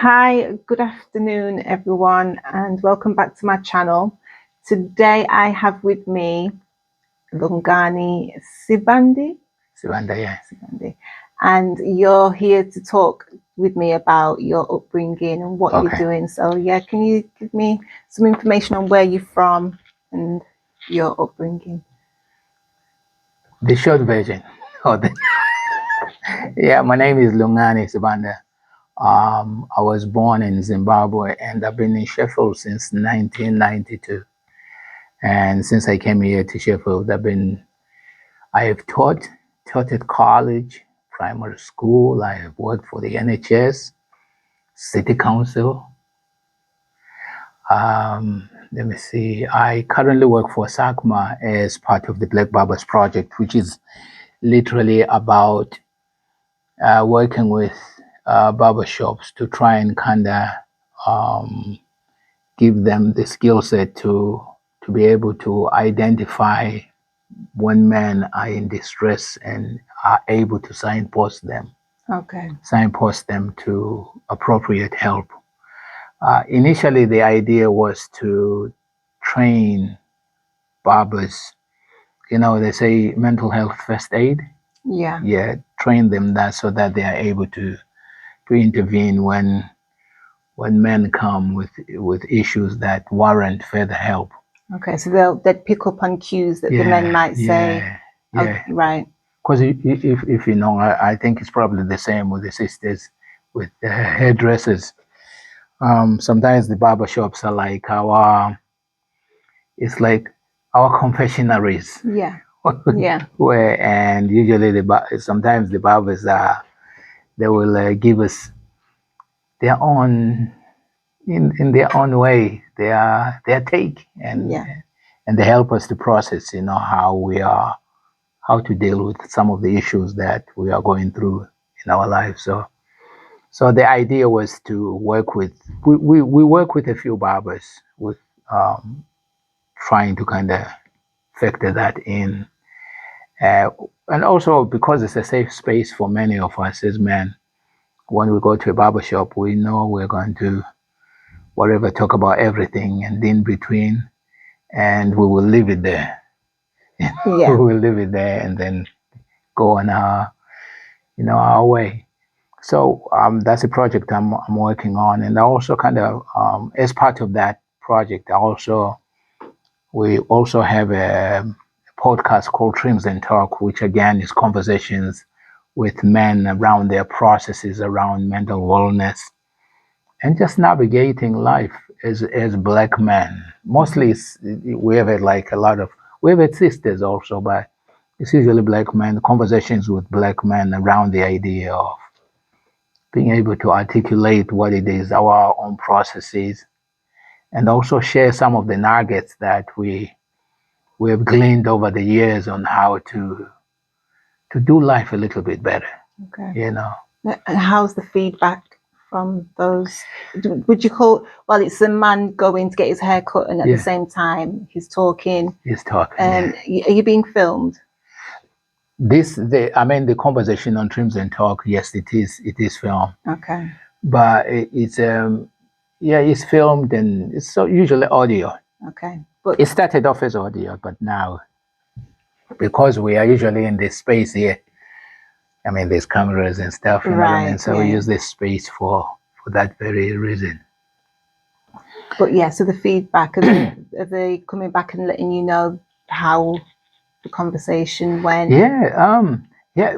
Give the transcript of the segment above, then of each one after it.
Hi, good afternoon, everyone, and welcome back to my channel. Today I have with me Lungani Sibandi, Sibandi, yeah. and you're here to talk with me about your upbringing and what you're doing. So, yeah, can you give me some information on where you're from and your upbringing? The short version. Yeah, my name is Lungani Sibandi. I was born in Zimbabwe and I've been in Sheffield since 1992. And since I came here to Sheffield, I have taught at college, primary school. I have worked for the NHS, City Council. Let me see. I currently work for SACMA as part of the Black Barbers Project, which is literally about working with barbershops to try and kind of give them the skill set to be able to identify when men are in distress and are able to signpost them. Signpost them to appropriate help. Initially, the idea was to train barbers. You know, they say mental health first aid. Yeah, train them that so that they are able to intervene when men come with issues that warrant further help. Okay, so they'd pick up on cues that the men might say. Yeah. Right. Because if you know, I think it's probably the same with the sisters, with the hairdressers. Sometimes the barber shops are like it's like our confessionaries. Yeah. Where and usually sometimes the barbers they will give us their own in their own way their take and they help us to process how to deal with some of the issues that we are going through in our lives. So the idea was to work with we work with a few barbers with trying to kind of factor that in. And also because it's a safe space for many of us as men, when we go to a barber shop, we know we're going to talk about everything and in between, and we will leave it there. We will leave it there and then go on our way. So that's a project I'm working on, and I also kind of as part of that project, we also have a podcast called Trims and Talk, which again is conversations with men around their processes around mental wellness and just navigating life as black men. Mostly we have we have sisters also, but it's usually black men, conversations with black men around the idea of being able to articulate what it is, our own processes, and also share some of the nuggets that we have gleaned over the years on how to do life a little bit better. And how's the feedback from those? Would you call it's a man going to get his hair cut and at the same time he's talking? Are you being filmed? The conversation on Trims and Talk, yes, it is filmed. Okay. But it's filmed and it's usually audio. Okay. But it started off as audio, but now because we are usually in this space here, there's cameras and stuff, and so we use this space for that very reason. But so the feedback, are they coming back and letting you know how the conversation went? Yeah,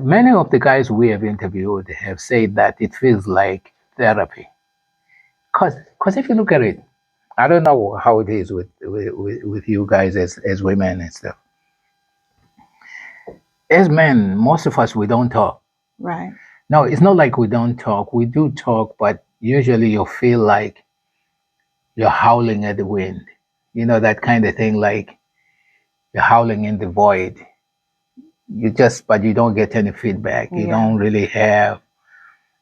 many of the guys we have interviewed have said that it feels like therapy. Because if you look at it, I don't know how it is with you guys as women and stuff. As men, most of us, we don't talk. Right. No, it's not like we don't talk. We do talk, but usually you feel like you're howling at the wind. You know, that kind of thing, like you're howling in the void. But you don't get any feedback. You don't really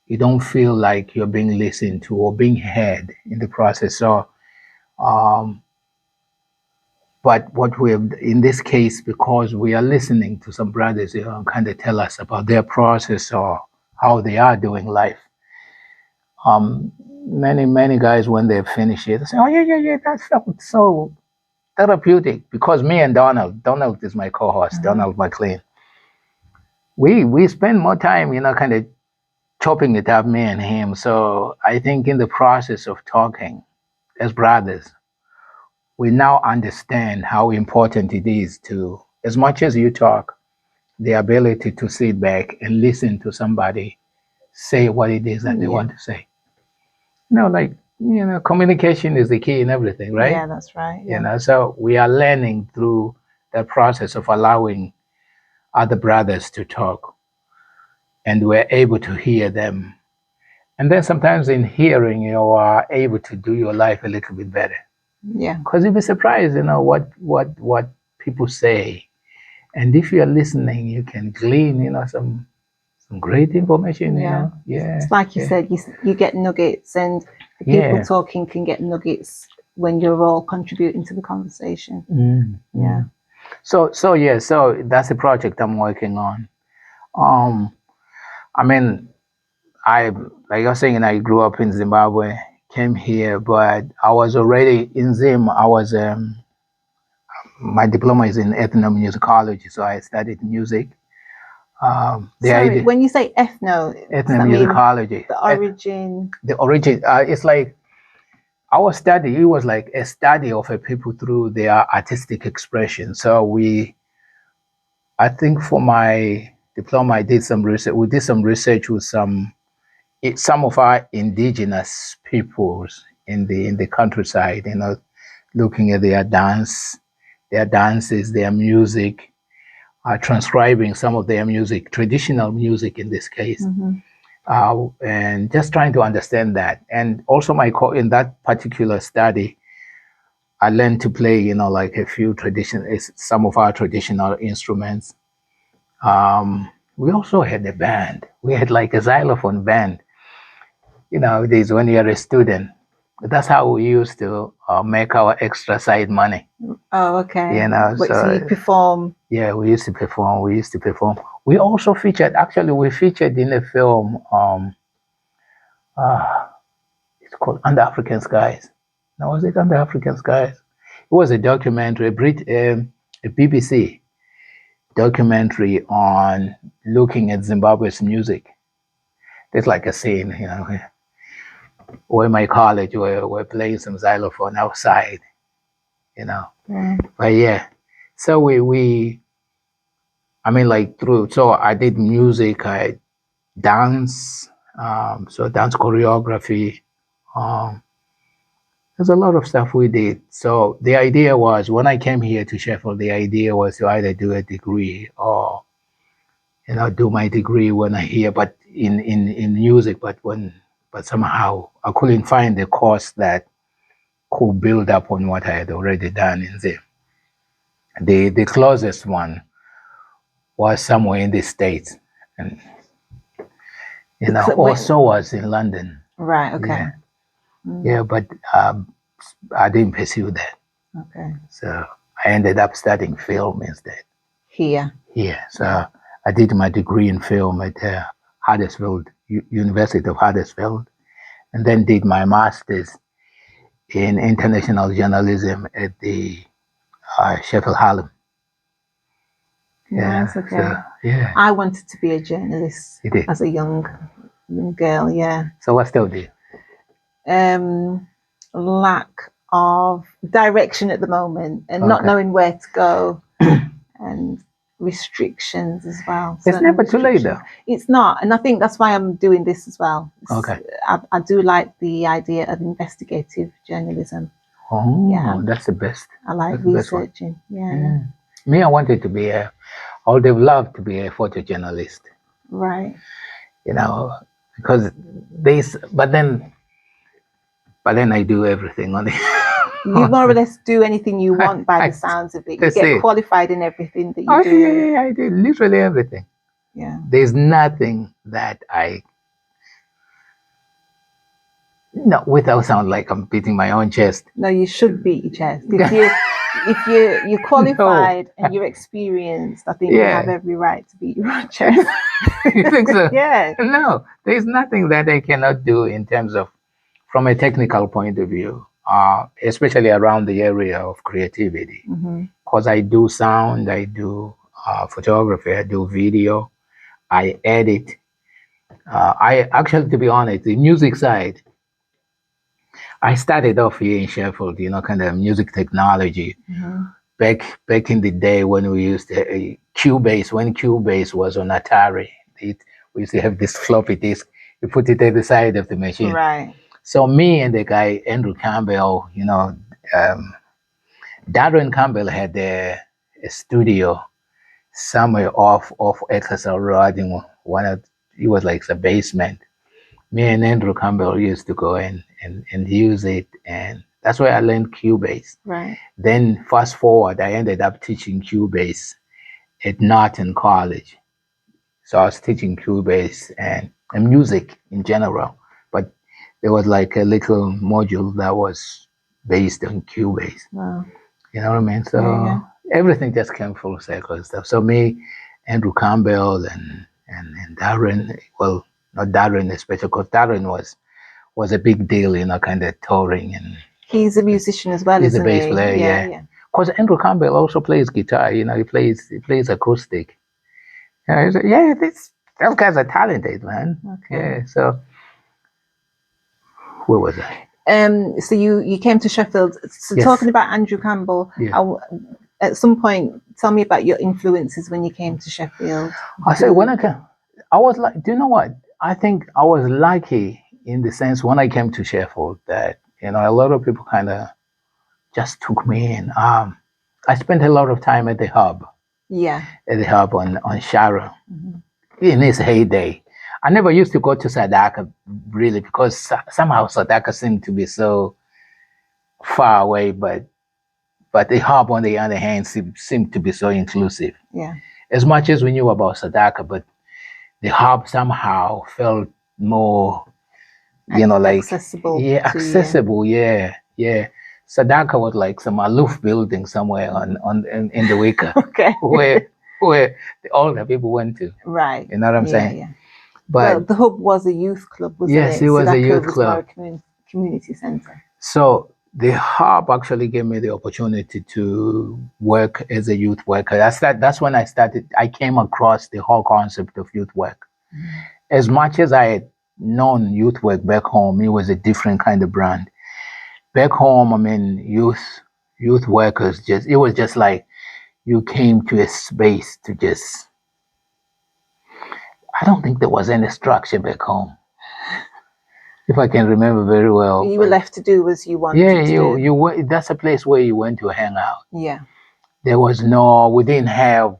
you don't feel like you're being listened to or being heard in the process. So, but what we have in this case, because we are listening to some brothers, kind of tell us about their process or how they are doing life. Many guys, when they finish it, they say, "Oh yeah, that felt so therapeutic." Because me and Donald is my co-host, Donald McLean. We spend more time, kind of chopping it up, me and him. So I think in the process of talking as brothers, we now understand how important it is to, as much as you talk, the ability to sit back and listen to somebody say what it is that they want to say. Communication is the key in everything, right? Yeah, that's right. Yeah. So we are learning through the process of allowing other brothers to talk, and we're able to hear them. And then sometimes in hearing, you are able to do your life a little bit better. Yeah. Because you'll be surprised, what people say. And if you're listening, you can glean, some great information, Yeah. Yeah. It's like you said, you get nuggets, and the people talking can get nuggets when you're all contributing to the conversation. Yeah. So that's a project I'm working on. I mean, like I was saying, I grew up in Zimbabwe, came here, but I was already in Zim. I was my diploma is in ethnomusicology, so I studied music. Sorry, when you say ethnomusicology, the origin. It's like our study. It was like a study of a people through their artistic expression. So I think for my diploma, I did some research. We did some research with some of our indigenous peoples in the countryside. Looking at their dances, their music, transcribing some of their music, traditional music in this case, and just trying to understand that. And also, in that particular study, I learned to play, like some of our traditional instruments. We also had a band. We had like a xylophone band. Days when you're a student, that's how we used to make our extra side money. Oh, okay. So you perform? Yeah, we used to perform. We also featured. Actually, we featured in a film. It's called Under African Skies. Now, was it Under African Skies? It was a documentary, a BBC documentary on looking at Zimbabwe's music. There's like a scene, where my college we're playing some xylophone outside, But yeah, so so I did music, I dance, so dance choreography. There's a lot of stuff we did. So the idea was, when I came here to Sheffield, the idea was to either do a degree or, do my degree when I here, but in music. But somehow I couldn't find a course that could build up on what I had already done in there. The closest one was somewhere in the States, and also was in London. Right. Okay. Yeah, but I didn't pursue that. Okay. So I ended up studying film instead. Here. So I did my degree in film at Huddersfield, University of Huddersfield, and then did my master's in international journalism at the Sheffield Hallam. Nice, okay. So, I wanted to be a journalist as a young girl. Yeah. So what still did? Lack of direction at the moment, and not knowing where to go, and restrictions as well. It's never too late, though. It's not, and I think that's why I'm doing this as well. I do like the idea of investigative journalism. Oh, that's the best. I like researching. Yeah. Me, I wanted to be I would have loved to be a photojournalist. Right. Because but then I do everything on it. You more or less do anything you want by the sounds of it. You get qualified in everything that you do. Yeah, I do literally everything. Yeah. There's nothing that without sound like I'm beating my own chest. No, you should beat your chest. if you're qualified and you're experienced, I think you have every right to be your chef. You think so? Yeah. No, there's nothing that they cannot do in terms of, from a technical point of view, especially around the area of creativity. Because I do sound, I do photography, I do video, I edit. I actually, to be honest, the music side, I started off here in Sheffield, kind of music technology. Back in the day when we used Cubase, when Cubase was on Atari, we used to have this floppy disk. You put it at the side of the machine. Right. So me and the guy Andrew Campbell, Darren Campbell had a studio somewhere off Exeter Road in it was like the basement. Me and Andrew Campbell used to go in and use it, and that's where I learned Cubase. Right. Then fast forward, I ended up teaching Cubase at Norton College. So I was teaching Cubase and music in general, but there was like a little module that was based on Cubase. Wow. You know what I mean? So everything just came full circle and stuff. So me, Andrew Campbell, and Darren, well, not Darren especially, because Darren was a big deal, kind of touring, and he's a musician as well. He's a bass player, yeah. Because Andrew Campbell also plays guitar. He plays acoustic. Those guys are talented, man. Okay. Yeah. So where was I? So you came to Sheffield. So talking about Andrew Campbell, at some point, tell me about your influences when you came to Sheffield. I say when I came, I was like, do you know what? I think I was lucky in the sense when I came to Sheffield that a lot of people kind of just took me in. I spent a lot of time at the hub. Yeah. At the hub on Sharon in its heyday. I never used to go to Sadaka really because somehow Sadaka seemed to be so far away, but the hub on the other hand seemed to be so inclusive. Yeah. As much as we knew about Sadaka, but the hub somehow felt more, accessible. Yeah, accessible. Yeah. Sadaka was like some aloof building somewhere in the Wicker. Okay. where the older people went to. Right. You know what I'm saying? Yeah. But the hub was a youth club, wasn't it? Yes, it was a youth club. Community center. So the hub actually gave me the opportunity to work as a youth worker. That's when I came across the whole concept of youth work. As much as I had known youth work back home, it was a different kind of brand. Back home, I mean, youth workers, it was just like you came to a space to just, I don't think there was any structure back home. If I can remember very well. You were left to do as you wanted to do. You were, that's a place where you went to hang out. Yeah. We didn't have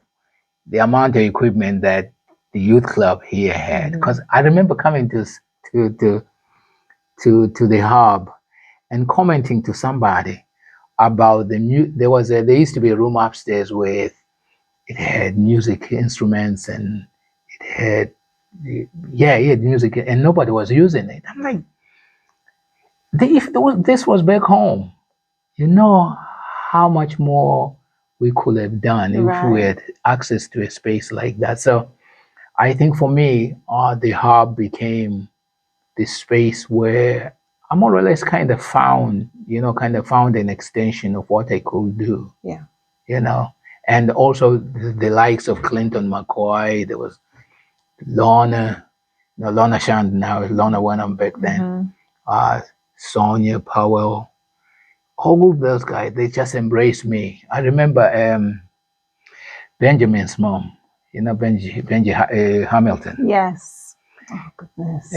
the amount of equipment that the youth club here had. Because I remember coming to the hub and commenting to somebody about there used to be a room upstairs where it had music instruments and it had music and nobody was using it. I'm like, if this was back home, how much more we could have done if we had access to a space like that. So I think for me, the hub became the space where I more or less kind of found an extension of what I could do. Yeah. And also the likes of Clinton McCoy, there was Lorna Shand now, Lorna Wenham back then, Sonia Powell, all of those guys, they just embraced me. I remember Benjamin's mom, Benji Hamilton. Yes. Oh, goodness.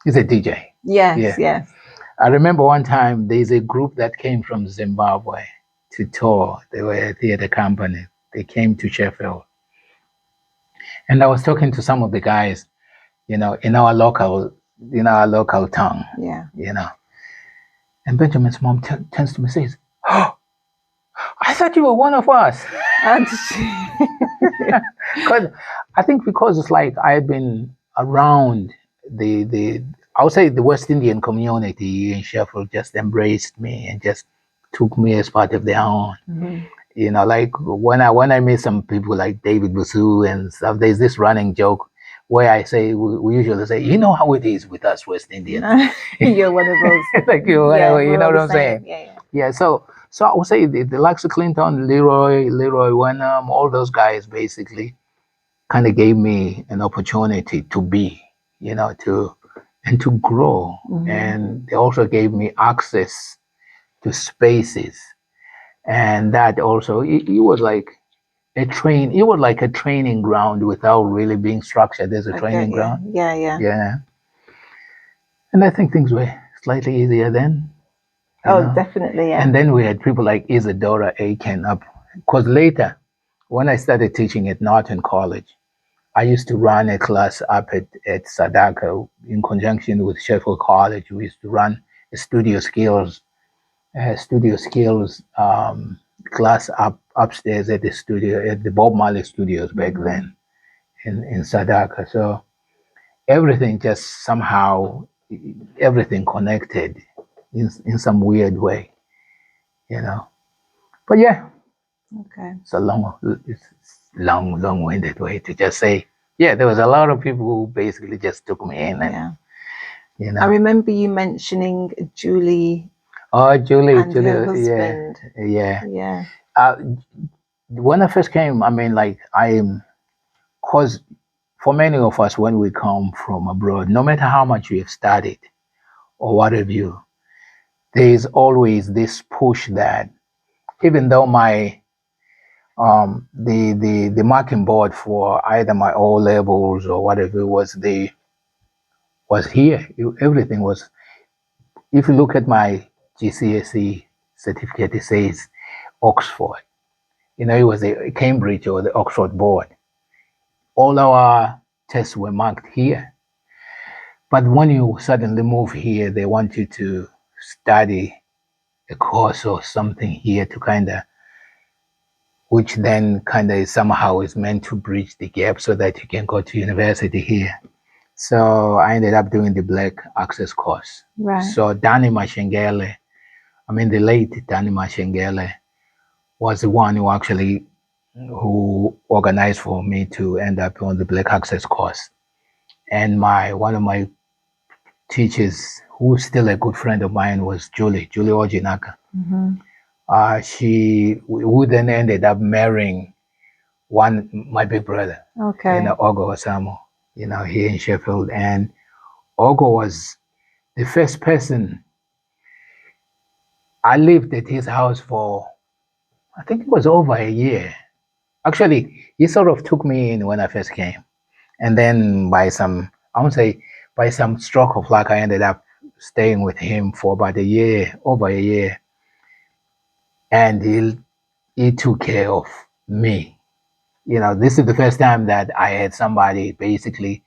He's a DJ. Yes. I remember one time there's a group that came from Zimbabwe to tour. They were a theater company. They came to Sheffield. And I was talking to some of the guys, in our local tongue. Yeah. And Benjamin's mom turns to me and says, "Oh, I thought you were one of us." Because it's like I've been around I would say the West Indian community in Sheffield just embraced me and just took me as part of their own. You know, like when I meet some people like David Busu and stuff, there's this running joke where I say, we usually say, you know how it is with us West Indians. You're one of those. Like you know what I'm saying? Yeah. So I would say the Lexi Clinton, Leroy Wenham, all those guys basically kind of gave me an opportunity to be, you know, to grow. And they also gave me access to spaces. And that also, it was like it was like a training ground without really being structured as a training ground. Yeah. And I think things were slightly easier then. Definitely, yeah. And then we had people like Isadora Aiken up. Because later, when I started teaching at Norton College, I used to run a class up at Sadaka in conjunction with Sheffield College. We used to run a studio skills class upstairs at the studio, at the Bob Marley Studios back then in Sadaka. So everything just somehow, everything connected in some weird way, you know. But yeah, it's a long-winded way to just say, yeah, there was a lot of people who basically just took me in. And, you know. I remember you mentioning Julie. Oh, Julie, her husband. Yeah. When I first came, I mean, like, cause for many of us, when we come from abroad, no matter how much we have studied or what have you, there is always this push that even though my the marking board for either my O levels or whatever was here, everything was. If you look at my GCSE certificate, it says Oxford. You know, it was the Cambridge or the Oxford board. All our tests were marked here. But when you suddenly move here, they want you to study a course or something here to kind of, which then kind of somehow is meant to bridge the gap so that you can go to university here. So I ended up doing the Black Access course. Right. So Danny Mashengele, the late Danny Mashengele was the one who organized for me to end up on the Black Access course. And one of my teachers, who's still a good friend of mine, was Julie Ojinaka. Who then ended up marrying my big brother, Ogo Osamo, here in Sheffield. And Ogo was the first person. I lived at his house for, I think it was over a year. Actually, he sort of took me in when I first came. And then by some stroke of luck, I ended up staying with him for about over a year. And he took care of me. This is the first time that I had somebody basically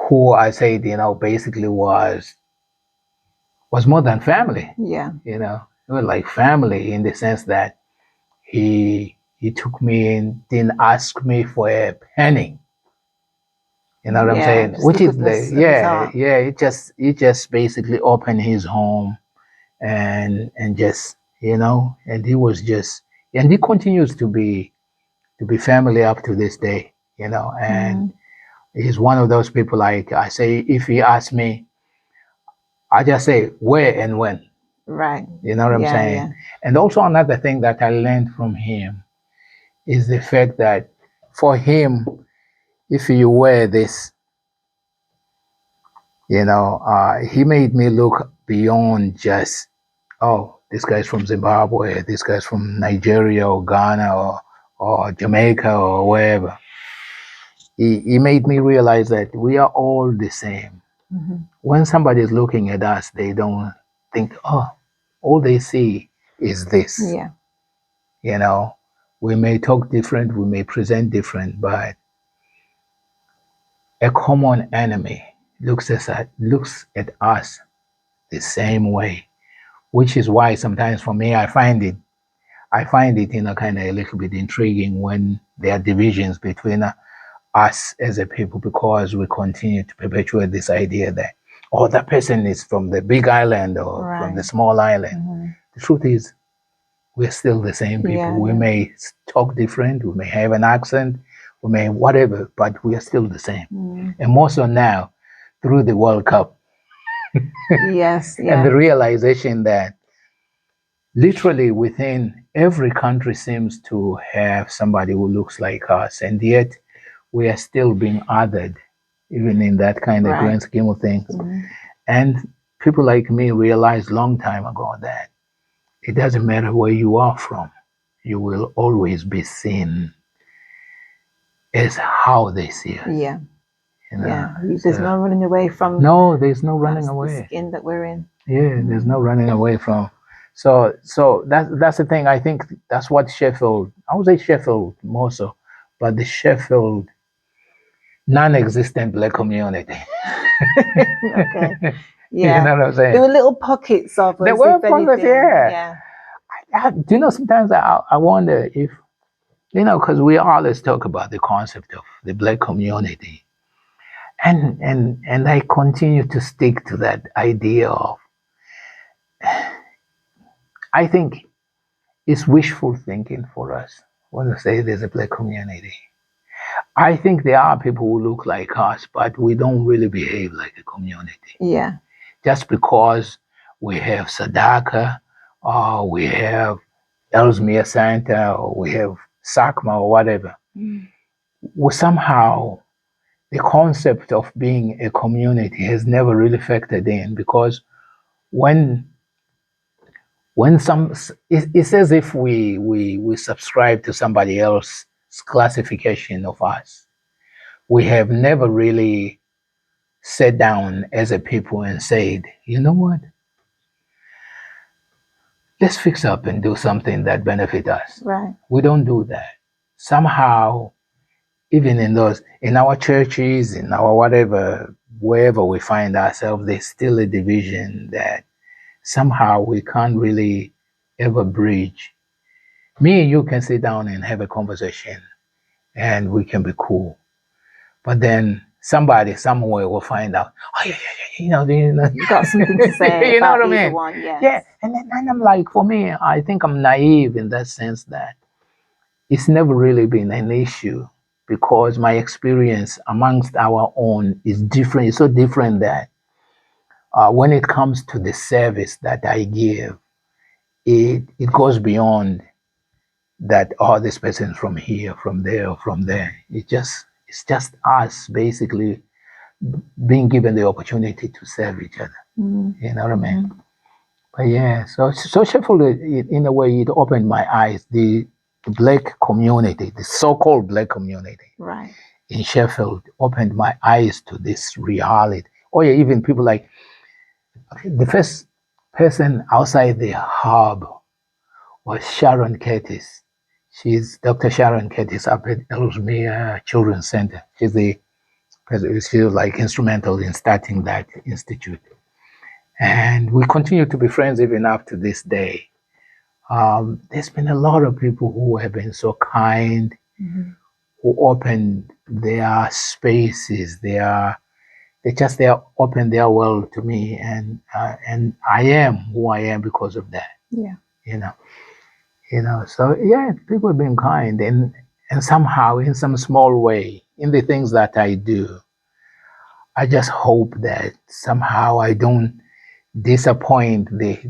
who I said, basically was more than family. Yeah. It was like family in the sense that he took me in, didn't ask me for a penny. You know what I'm saying? Which is he just basically opened his home and just, and he was just, and he continues to be family up to this day, and he's one of those people, like I say, if he asks me, I just say where and when. Right. You know what I'm saying? Yeah. And also another thing that I learned from him is the fact that for him, if you wear this, he made me look beyond just, oh, this guy's from Zimbabwe, this guy's from Nigeria or Ghana or Jamaica or wherever. He made me realize that we are all the same. When somebody is looking at us, they don't think, oh, all they see is this. Yeah. We may talk different, we may present different, but a common enemy looks at us the same way, which is why sometimes for me, I find it, kind of a little bit intriguing when there are divisions between us as a people, because we continue to perpetuate this idea that, oh, that person is from the big island or from the small island. the truth is, we're still the same people. We may talk different, we may have an accent, we may whatever, but we are still the same. And more so now, through the World Cup. Yes, and the realization that literally within every country seems to have somebody who looks like us, and yet we are still being othered, even in that kind of grand scheme of things. And people like me realized long time ago that it doesn't matter where you are from, you will always be seen as how they see us. Yeah. You know? Yeah. There's no running away from. No, there's no running away. The skin that we're in. Yeah, there's no running away from. So that's the thing. I think that's what Sheffield. I would say Sheffield more so, but the Sheffield non-existent Black community. Okay. Yeah. You know what I'm saying? There were little pockets of us. There were pockets, yeah. Do you know, sometimes I wonder if, because we always talk about the concept of the Black community. And I continue to stick to that idea of, I think it's wishful thinking for us when we say there's a Black community. I think there are people who look like us, but we don't really behave like a community. Yeah. Just because we have Sadaka, or we have Ellesmere Center, or we have SACMA, or whatever. We somehow, the concept of being a community has never really factored in, because when it's as if we subscribe to somebody else's classification of us. We have never really sat down as a people and said, you know what? Let's fix up and do something that benefit us. Right. We don't do that. Somehow, even in our churches, in our whatever, wherever we find ourselves, there's still a division that somehow we can't really ever bridge. Me and you can sit down and have a conversation and we can be cool. But then somebody somewhere will find out, oh, yeah, you got something to say. You know what I mean? One, yes. Yeah. And I'm like, for me, I think I'm naive in that sense that it's never really been an issue, because my experience amongst our own is different. It's so different that when it comes to the service that I give, it goes beyond that, oh, this person's from here, from there, or from there. It's just us basically being given the opportunity to serve each other. You know what I mean? But yeah, so Sheffield, in a way, it opened my eyes. The Black community, the so-called Black community, right, in Sheffield, opened my eyes to this reality. Oh yeah, even people like, the first person outside the hub was Sharon Curtis. She's Dr. Sharon Curtis up at Ellesmere Children's Center. She was like instrumental in starting that institute. And we continue to be friends even up to this day. There's been a lot of people who have been so kind, who opened their spaces, they opened their world to me, and I am who I am because of that. Yeah. So yeah, people have been kind, and somehow in some small way, in the things that I do, I just hope that somehow I don't disappoint I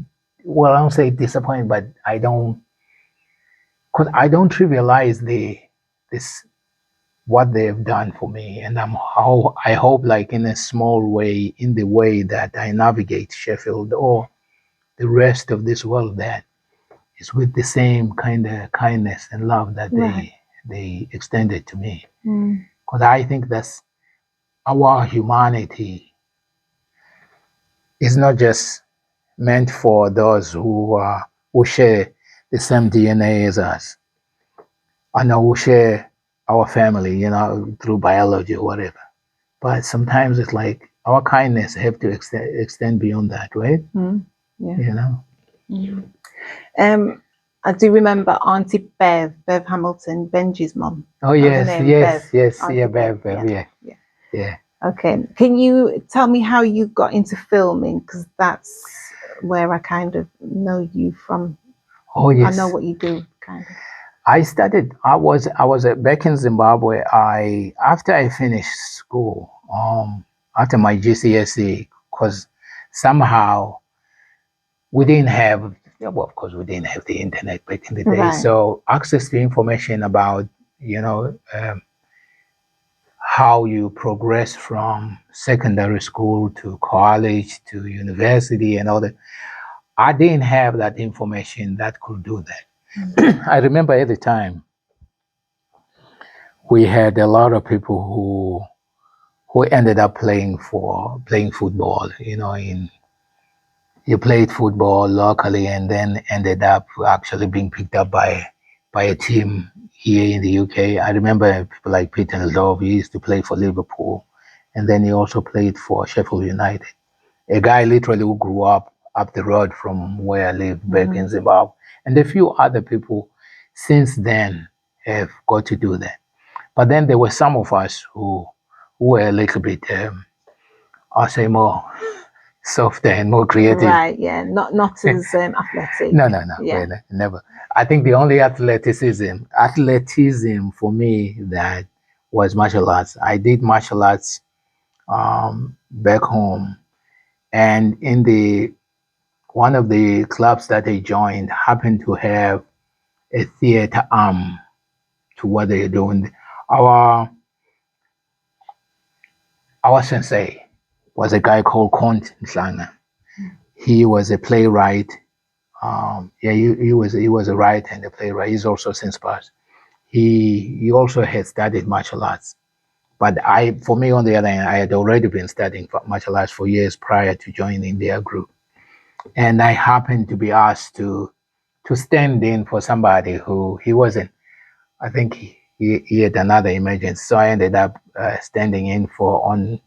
don't say disappoint, but because I don't trivialize what they've done for me, and I hope, like in a small way, in the way that I navigate Sheffield or the rest of this world, that is with the same kind of kindness and love that they extended to me. Because I think that's our humanity is not just meant for those who share the same DNA as us, and who share our family, through biology or whatever. But sometimes it's like our kindness have to extend beyond that, right? Yeah. I do remember Auntie Bev Hamilton, Benji's mum. Oh yes, yeah, Bev, yeah. Okay, can you tell me how you got into filming? Because that's where I kind of know you from. Oh yes, I know what you do, kind of. I studied. I was back in Zimbabwe. After I finished school, after my GCSE, because somehow we didn't have. Yeah, well, of course, we didn't have the internet back in the day, Right. so access to information about how you progress from secondary school to college to university and all that. I didn't have that information that could do that. I remember at the time we had a lot of people who ended up playing football. You played football locally and then ended up actually being picked up by a team here in the UK. I remember people like Peter Love. He used to play for Liverpool, and then he also played for Sheffield United. A guy literally who grew up the road from where I live back in Zimbabwe, and a few other people since then have got to do that. But then there were some of us who were a little bit, I'll say, more softer and more creative. Right, yeah, not as athletic. No, Yeah. never. I think the only athleticism for me that was martial arts. I did martial arts back home, and in the one of the clubs that I joined happened to have a theater arm to what they're doing. Our our sensei was a guy called Kont Mhlanga. He was a playwright. He was a writer and a playwright. He's also since passed. He also had studied martial arts. But for me, on the other hand, I had already been studying martial arts for years prior to joining their group, and I happened to be asked to stand in for somebody who he wasn't. I think he had another emergency, so I ended up standing in for on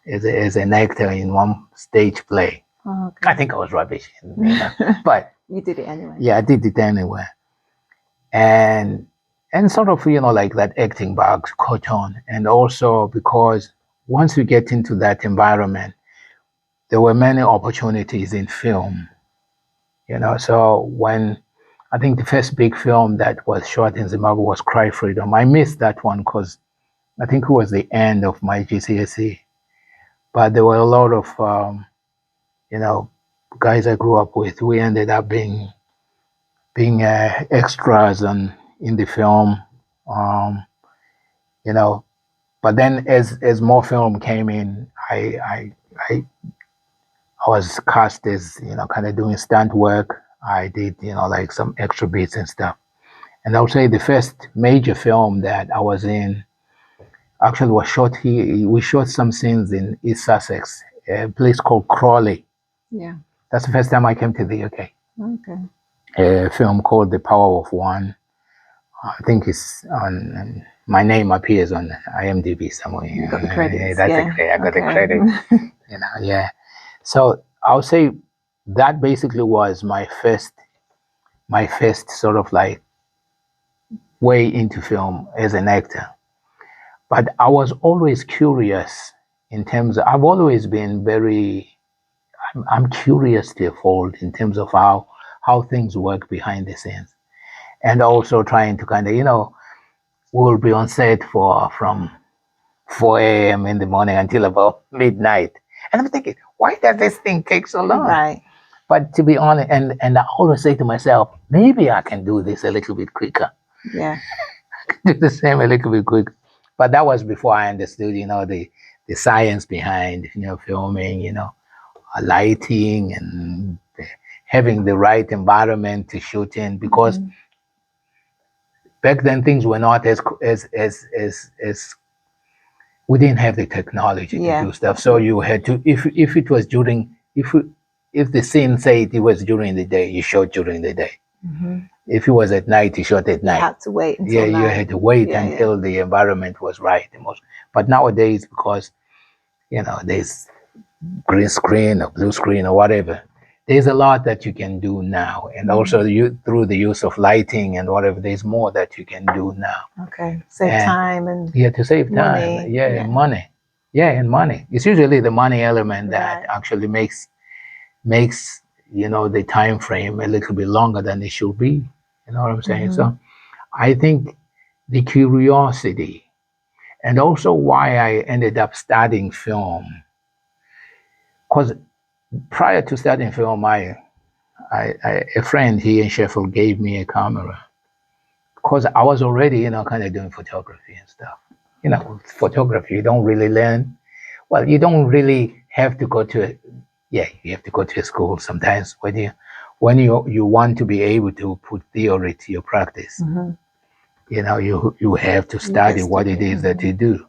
as an actor in one stage play. Oh, okay. I think I was rubbish, but you did it anyway. Yeah, I did it anyway, and sort of like that acting bug caught on, and also because once you get into that environment, there were many opportunities in film. So when I think the first big film that was shot in Zimbabwe was Cry Freedom. I missed that one because I think it was the end of my GCSE. But there were a lot of, guys I grew up with. We ended up being extras in the film, um, you know. But then as more film came in, I was cast as kind of doing stunt work. I did like some extra bits and stuff. And I would say the first major film that I was in actually was shot here. We shot some scenes in East Sussex, a place called Crawley. Yeah. That's the first time I came to the UK. Okay. A film called The Power of One. I think it's on. My name appears on IMDb somewhere. You got the credits. That's yeah. I got the credit. Yeah. So I'll say that basically was my first sort of like way into film as an actor. But I was always curious in terms of, I've always been I'm curious to evolve in terms of how things work behind the scenes. And also trying to kind of, we'll be on set from 4 a.m. in the morning until about midnight. And I'm thinking, why does this thing take so long? Right. But to be honest, and I always say to myself, maybe I can do this a little bit quicker. Yeah. Do the same a little bit quicker. But that was before I understood, the science behind, filming, lighting and having the right environment to shoot in, because back then things were not as we didn't have the technology to do stuff. So you had to, if it was during, if the scene said it was during the day, you shot during the day. If it was at night, you shot at night. You had to wait until night. You had to wait until the environment was right. But nowadays, because there's green screen or blue screen or whatever, there's a lot that you can do now, and also through the use of lighting and whatever, there's more that you can do now. Okay, save time and to save time, money. and money, and money. It's usually the money element that actually makes the time frame a little bit longer than it should be. You know what I'm saying? So I think the curiosity, and also why I ended up studying film, because prior to studying film, a friend here in Sheffield gave me a camera because I was already, kind of doing photography and stuff. Photography, you don't really learn. Well, you don't really have to go to you have to go to a school sometimes when you want to be able to put theory to your practice. You have to study what it is that you do.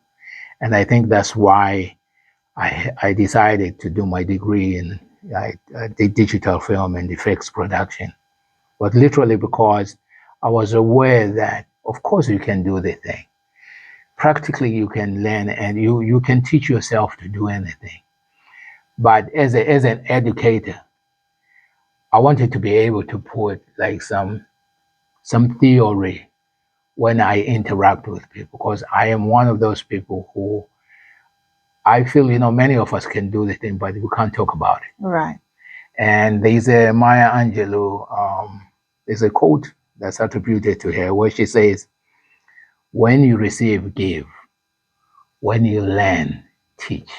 And I think that's why I decided to do my degree in the digital film and effects production. But literally because I was aware that, of course, you can do the thing. Practically, you can learn and you can teach yourself to do anything. But as an educator, I wanted to be able to put like some theory when I interact with people, because I am one of those people who I feel, many of us can do the thing, but we can't talk about it. Right. And there's a Maya Angelou, there's a quote that's attributed to her where she says, "When you receive, give. When you learn, teach."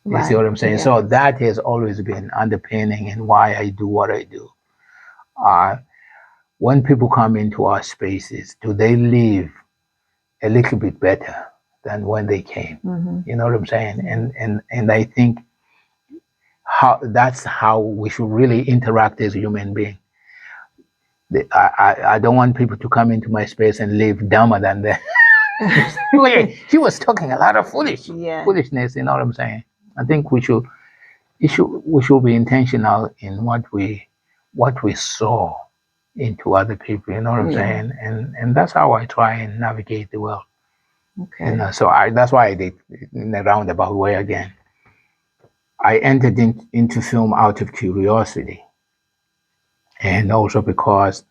You see what I'm saying? Yeah. So that has always been underpinning and why I do what I do. When people come into our spaces, do they leave a little bit better than when they came? You know what I'm saying? And I think that's how we should really interact as human beings. I don't want people to come into my space and leave dumber than them. She was talking a lot of foolishness. You know what I'm saying? I think we should be intentional in what we saw into other people. You know what I'm saying? And that's how I try and navigate the world. Okay. So that's why I did in a roundabout way again. I entered into film out of curiosity, and also because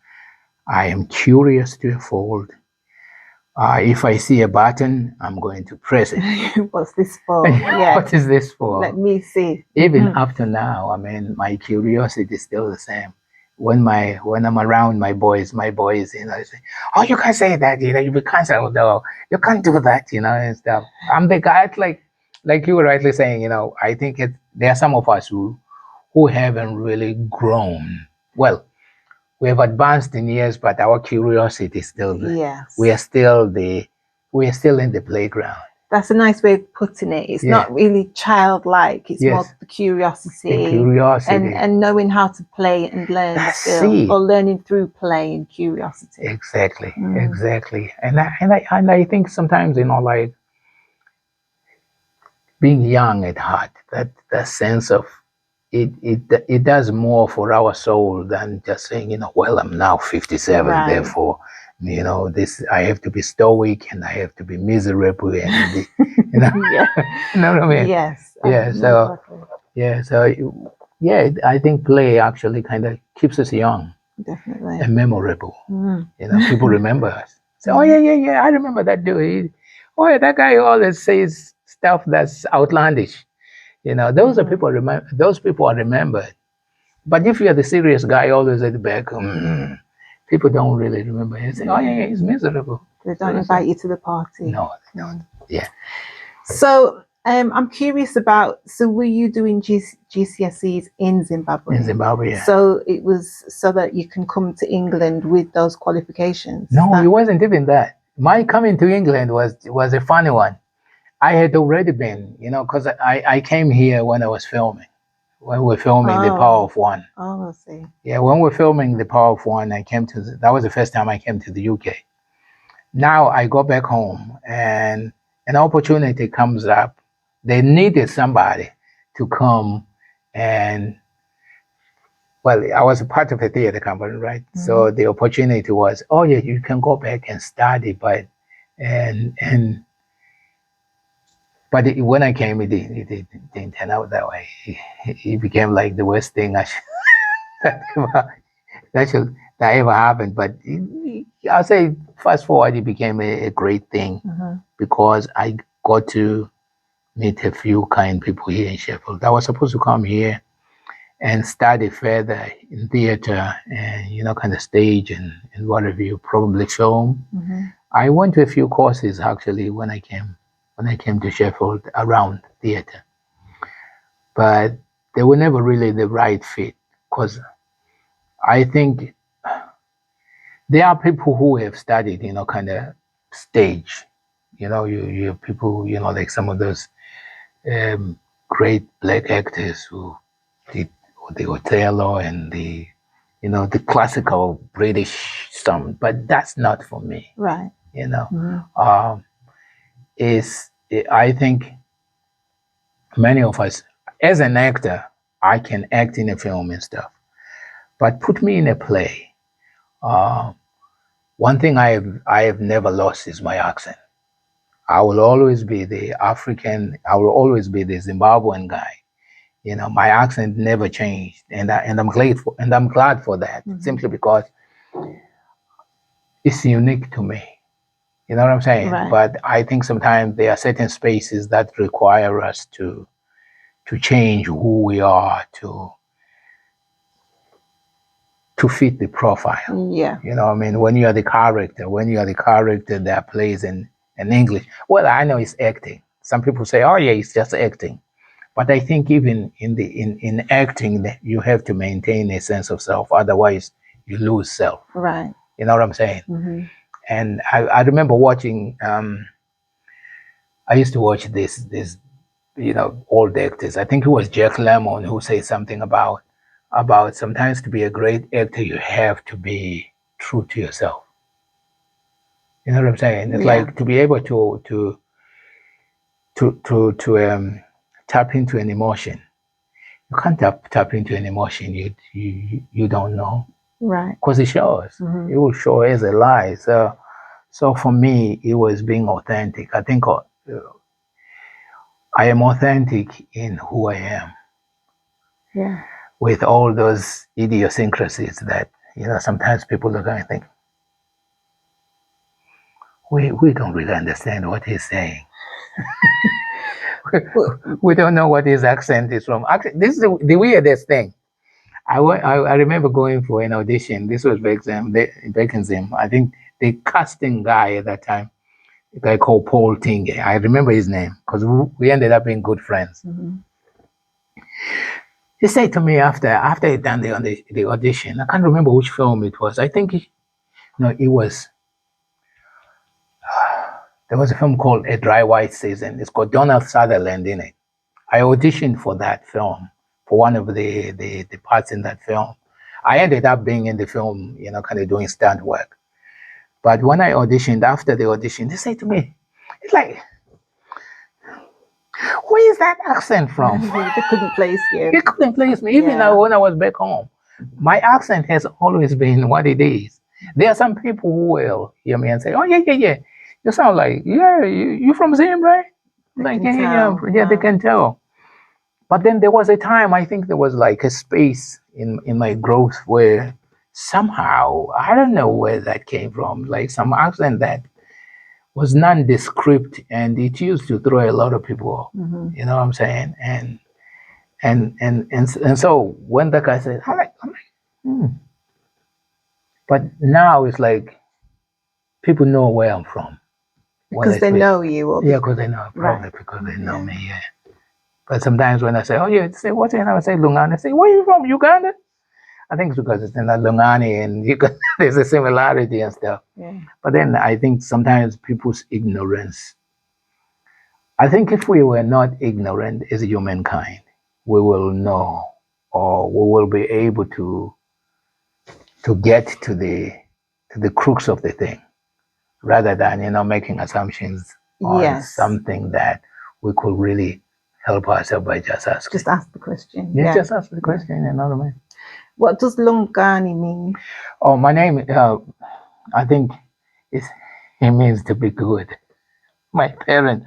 I am curious to a fault. If I see a button, I'm going to press it. What's this for? Yeah. What is this for? Let me see. Even up to now, I mean, my curiosity is still the same. When I'm around my boys, I say, "Oh, you can't say that, you be cancelled, though. You can't do that, and stuff." I'm the guy, like you were rightly saying, I think there are some of us who haven't really grown. Well, we have advanced in years, but our curiosity is still there. Yes. We are still in the playground. That's a nice way of putting it. It's not really childlike. It's more the curiosity. And knowing how to play and learn still, or learning through play and curiosity. Exactly. And I think sometimes, like being young at heart, that sense of it does more for our soul than just saying, well, I'm now 57, therefore, this, I have to be stoic and I have to be miserable and you know what I mean? Yes. I think play actually kind of keeps us young. Definitely. And memorable. People remember us. Say, "Oh yeah, I remember that dude. That guy always says stuff that's outlandish." Those are people those people are remembered. But if you're the serious guy always at the back, people don't really remember. They say, "Oh yeah, he's miserable." They don't invite you to the party. No, they don't. Yeah. So I'm curious about, so were you doing GCSEs in Zimbabwe? In Zimbabwe, yeah. So it was so that you can come to England with those qualifications? No, it wasn't even that. My coming to England was a funny one. I had already been, because I came here when I was filming. When we're filming The Power of One. Oh, I see. Yeah, when we're filming The Power of One, that was the first time I came to the UK. Now I go back home and an opportunity comes up. They needed somebody to come and, well, I was a part of a theater company, right? So the opportunity was, oh yeah, you can go back and study, but when I came, it didn't turn out that way. It became like the worst thing that ever happened. But I'll say, fast forward, it became a great thing because I got to meet a few kind people here in Sheffield. I was supposed to come here and study further in theater and, you know, kind of stage and whatever you probably film. I went to a few courses actually when I came to Sheffield around theater, but they were never really the right fit because I think there are people who have studied, you know, kind of stage. You know, you have people, you know, like some of those great black actors who did the Othello and the, you know, the classical British song, but that's not for me. Right. You know, I think many of us, as an actor, I can act in a film and stuff, but put me in a play. One thing I have never lost is my accent. I will always be the African. I will always be the Zimbabwean guy. You know, my accent never changed, and I'm glad for that. Simply because it's unique to me. You know what I'm saying? Right. But I think sometimes there are certain spaces that require us to change who we are to fit the profile. Yeah. You know what I mean? When you are the character that plays in English, well, I know it's acting. Some people say, oh yeah, it's just acting. But I think even in acting that you have to maintain a sense of self, otherwise you lose self. Right. You know what I'm saying? And I remember watching I used to watch this you know, old actors. I think it was Jack Lemmon who said something about sometimes to be a great actor you have to be true to yourself. You know what I'm saying? It's like to be able to tap into an emotion. You can't tap into an emotion you don't know. Right. Because it shows. It will show as a lie. So for me, it was being authentic. I think I am authentic in who I am. Yeah. With all those idiosyncrasies that, you know, sometimes people look and think, we don't really understand what he's saying. We don't know what his accent is from. Actually, this is the weirdest thing. I remember going for an audition. This was back in Zim. I think the casting guy at that time, a guy called Paul Tinge. I remember his name because we ended up being good friends. He said to me after he'd done the audition, I can't remember which film it was. I think it was there was a film called A Dry White Season. It's got Donald Sutherland in it. I auditioned for that film, for one of the parts in that film. I ended up being in the film, you know, kind of doing stunt work. But when I auditioned, after the audition, they say to me, it's like, where is that accent from? They couldn't place you. They couldn't place me. Even now when I was back home, my accent has always been what it is. There are some people who will hear me and say, oh, yeah. You sound like, you from Zim, right? Like, yeah, they can tell. But then there was a time, I think there was like a space in my growth where somehow, I don't know where that came from, like some accent that was nondescript and it used to throw a lot of people off. You know what I'm saying? And so when the guy said, I'm like, but now it's like people know where I'm from. Because they know you. Yeah, because they know, probably because they know me, yeah. But sometimes when I say, oh yeah, they say, what's your name? I say Lungani. I say, where are you from? Uganda? I think it's because it's in Lungani and there's a similarity and stuff. Yeah. But then I think sometimes people's ignorance. I think if we were not ignorant as humankind, we will know, or we will be able to get to the crux of the thing, rather than making assumptions on something that we could really help ourselves by just asking. Just ask the question. Yeah, just ask the question. You know what I mean? What does Lungani mean? Oh, my name. I think it means to be good. My parents.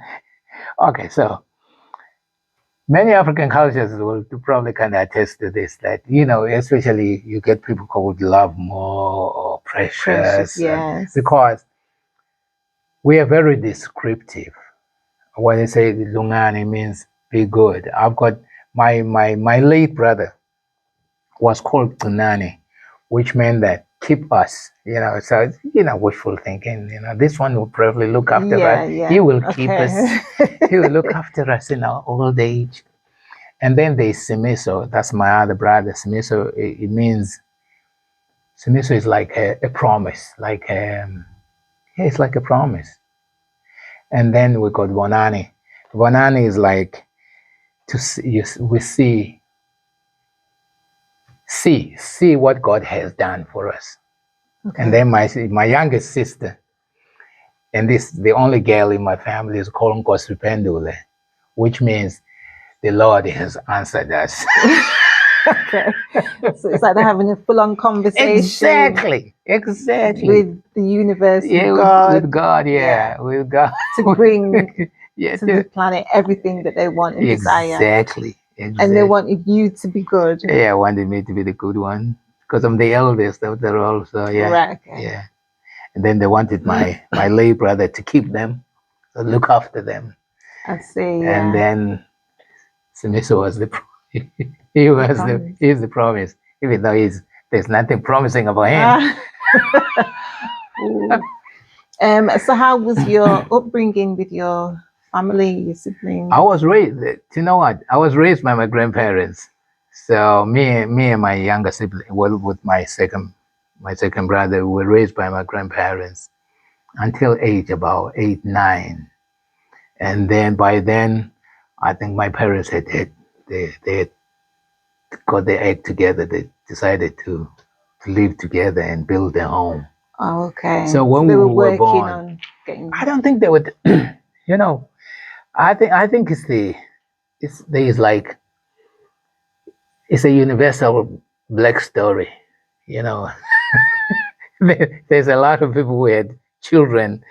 Okay, so many African cultures will probably kind of attest to this. That especially you get people called love more or precious, yes, because we are very descriptive. When they say Lungani means be good, I've got my late brother. was called Lungani, which meant that keep us, so, wishful thinking, this one will probably look after us. He will keep us. He will look after us in our old age. And then there's Simiso. That's my other brother. Simiso, it means, Simiso is like a promise, it's like a promise. And then we got Bonani. Bonani is like to see, we see what God has done for us. Okay. And then my youngest sister, and this the only girl in my family, is called Nkosipendule, which means the Lord has answered us. Okay. So it's like they're having a full-on conversation. Exactly. With the universe, with God, with God. To bring to the planet everything that they want and desire. Exactly. And they wanted you to be good. Yeah, wanted me to be the good one because I'm the eldest of the all. So Right, okay. Yeah. And then they wanted my lay brother to keep them, so look after them. I see. And then Simiso was he's the promise, even though there's nothing promising about him. So how was your upbringing with your family, your siblings? I was raised. You know what? I was raised by my grandparents. So me and my younger sibling, well, with my second brother, were raised by my grandparents until age about 8, 9, and then by then, I think my parents had got their act together. They decided to live together and build their home. Oh, okay. So when we were born, I don't think they would. I think it's a universal black story. There's a lot of people who had children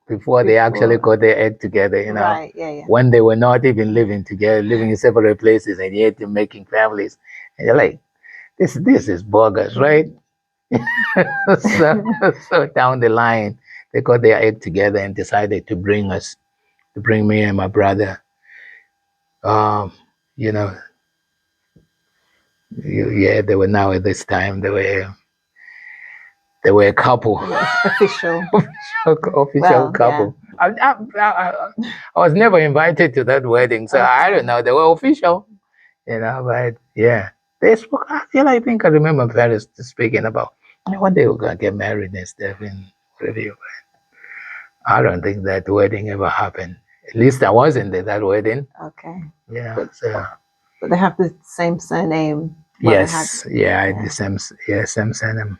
before they actually got their act together. Right. Yeah. When they were not even living together, living in separate places, and yet they're making families. And you're like, this is bogus, right? so down the line, they got their act together and decided to bring me and my brother. They were now at this time they were a couple. Official couple. Yeah. I was never invited to that wedding, so I don't know. They were official, but yeah. They spoke. I think I remember parents speaking about one day we're gonna get married and stuff and whatever. I don't think that wedding ever happened. At least I wasn't at that wedding. Okay. Yeah. But they have the same surname. Yes. The same surname.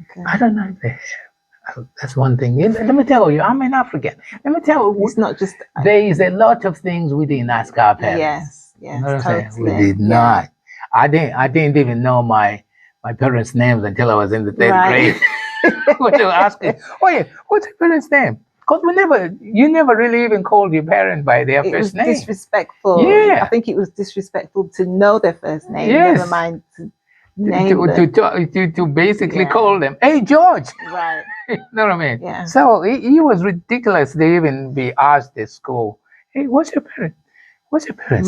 Okay. I don't know. That's one thing. Let me tell you, I'm an African. Let me tell you, it's not just. There is a lot of things we didn't ask our parents. Yes. You know what I'm saying? We did not. I didn't even know my parents' names until I was in the 3rd grade. When they were asking, "Oh yeah, what's your parents' name?" Because you never really even called your parents by their first name. It was disrespectful. Yeah. I think it was disrespectful to know their first name. Yes. Never mind to name to basically call them, "Hey, George." Right. You know what I mean? Yeah. So it was ridiculous to even be asked at school, "Hey, what's your parents'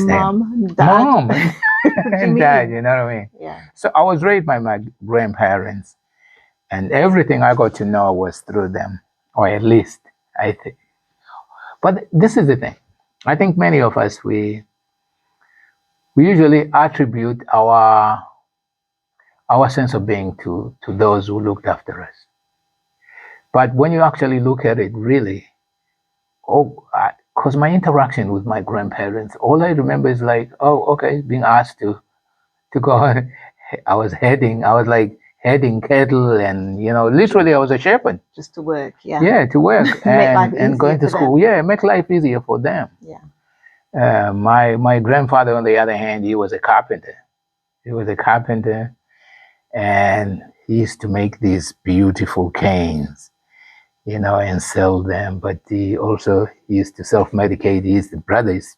name?" Mom, Dad. Mom and Dad. You know what I mean? Yeah. So I was raised by my grandparents, and everything I got to know was through them, or at least I think. But this is the thing. I think many of us we usually attribute our sense of being to those who looked after us. But when you actually look at it, really, because my interaction with my grandparents, all I remember is like, being asked to go. I was like heading cattle, and literally I was a shepherd. Just to work, yeah. Yeah, to work and going to school. Yeah, make life easier for them. Yeah. My grandfather, on the other hand, he was a carpenter. And he used to make these beautiful canes, and sell them. But he also used to self-medicate. He used to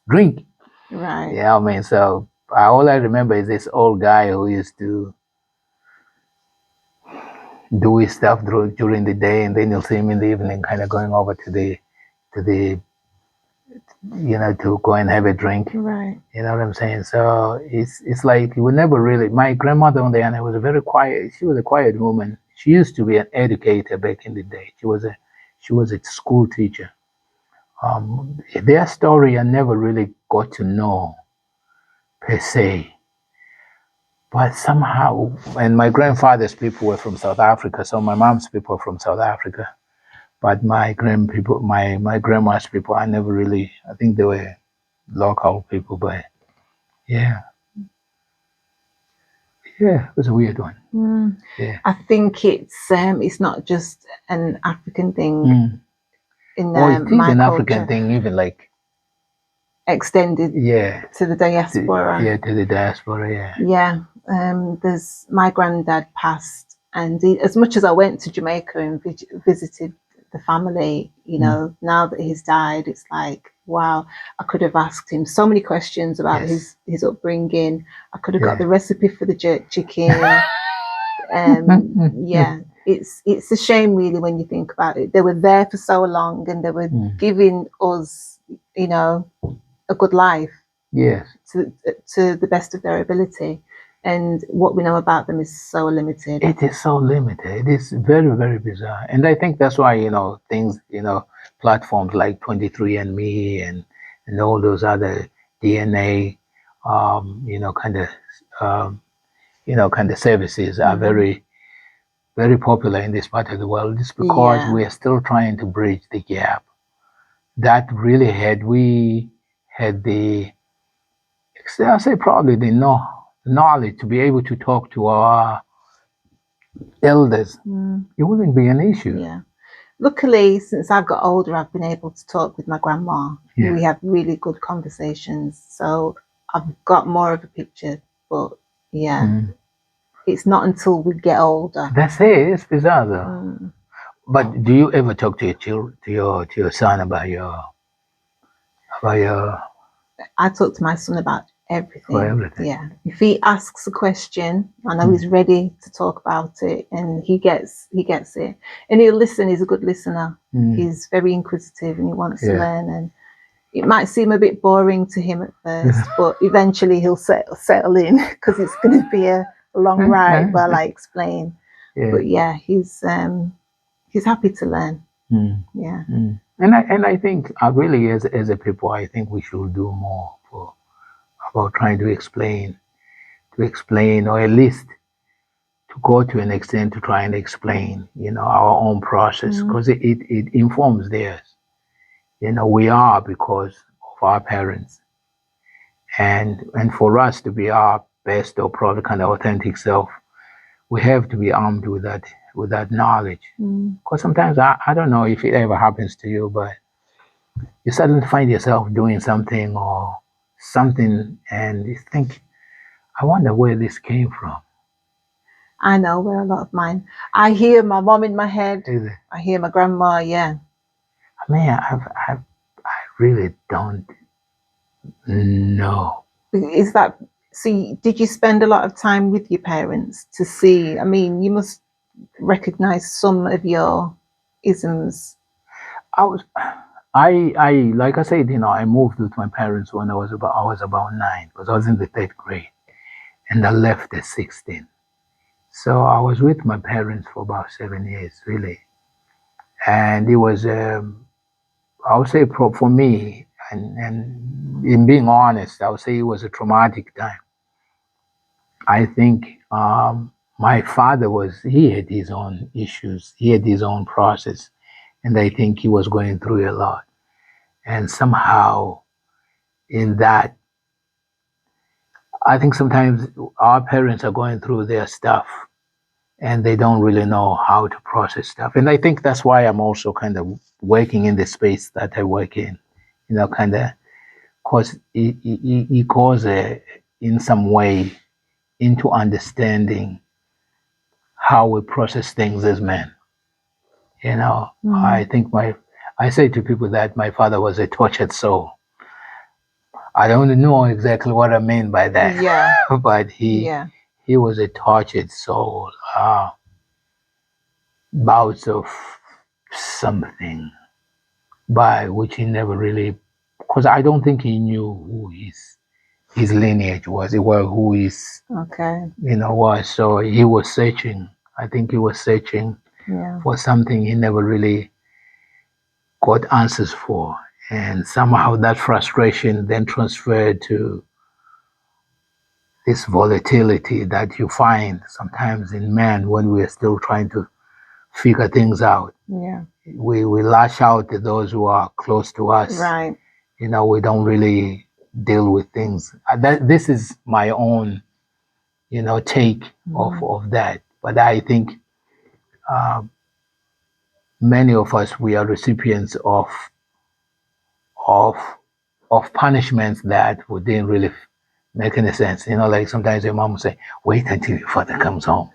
drink. Right. Yeah, I mean, so all I remember is this old guy who used to do his stuff during the day, and then you'll see him in the evening, kind of going over to the to go and have a drink. Right. You know what I'm saying? So it's like we never really. My grandmother on the other hand was a very quiet. She was a quiet woman. She used to be an educator back in the day. She was a school teacher. Their story I never really got to know per se, but somehow, and my grandfather's people were from South Africa, so my mom's people are from South Africa. But my my grandma's people, I never really. I think they were local people, but yeah. Yeah, it was a weird one. Yeah. I think it's not just an African thing. In it is my an culture, African thing, even like extended to the diaspora. To the diaspora, yeah. Yeah. There's my granddad passed, and as much as I went to Jamaica and visited the family, now that he's died, it's like, wow, I could have asked him so many questions about his upbringing. I could have got the recipe for the jerk chicken. Yeah, it's a shame really when you think about it. They were there for so long and they were giving us, a good life. Yes. To the best of their ability. And what we know about them is so limited. It is so limited. It is very, very bizarre. And I think that's why, things, platforms like 23andMe and all those other DNA, kind of services are very, very popular in this part of the world. It's because we are still trying to bridge the gap. That really we had I'll say probably the knowledge to be able to talk to our elders, it wouldn't be an issue. Yeah. Luckily, since I've got older, I've been able to talk with my grandma. Yeah. We have really good conversations. So I've got more of a picture. But yeah, it's not until we get older. That's it. It's bizarre though. But do you ever talk to your son about your? I talk to my son about everything. For everything. Yeah. If he asks a question, I know he's ready to talk about it, and he gets it. And he'll listen. He's a good listener. He's very inquisitive and he wants to learn. And it might seem a bit boring to him at first, but eventually he'll settle in because it's going to be a long ride while I explain. Yeah. But yeah, he's happy to learn. Yeah. And I think really as a people, I think we should do more about trying to explain, or at least to go to an extent to try and explain, our own process, because it informs theirs. We are because of our parents, and for us to be our best or probably kind of authentic self, we have to be armed with that knowledge. Because sometimes I don't know if it ever happens to you, but you suddenly find yourself doing something and you think, I wonder where this came from. I know where a lot of mine. I hear my mom in my head. I hear my grandma. Yeah. I mean, I really don't know. Is that so? Did you spend a lot of time with your parents to see? I mean, you must recognize some of your isms. I like I said, I moved with my parents when I was about 9 because I was in the 3rd grade, and I left at 16. So I was with my parents for about 7 years, really, and it was I would say for me, and in being honest, I would say it was a traumatic time. I think my father he had his own issues, he had his own process, and I think he was going through a lot. And somehow in that, I think sometimes our parents are going through their stuff and they don't really know how to process stuff. And I think that's why I'm also kind of working in the space that I work in, kind of, because it goes in some way into understanding how we process things as men. I think I say to people that my father was a tortured soul. I don't know exactly what I mean by that, but he was a tortured soul. Bouts of something by which he never really because I don't think he knew who his lineage was. It was who his was. So he was searching. I think he was searching for something he never really got answers for, and somehow that frustration then transferred to this volatility that you find sometimes in men when we are still trying to figure things out. Yeah. We lash out at those who are close to us. Right. We don't really deal with things. This is my own, take of that. But I think many of us, we are recipients of punishments that didn't really make any sense. Like sometimes your mom will say, "Wait until your father comes home,"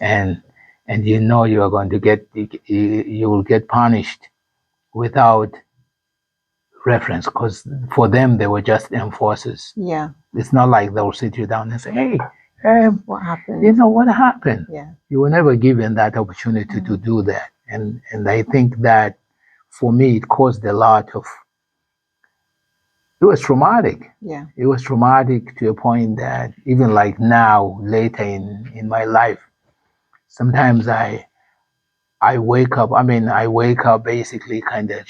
and you are going to you will get punished without reference, because for them they were just enforcers. Yeah, it's not like they'll sit you down and say, "Hey, what happened? What happened?" Yeah, you were never given that opportunity to do that, and I think that for me it caused a lot of. It was traumatic. Yeah. It was traumatic to a point that even like now, later in my life, sometimes I wake up. I wake up basically kind of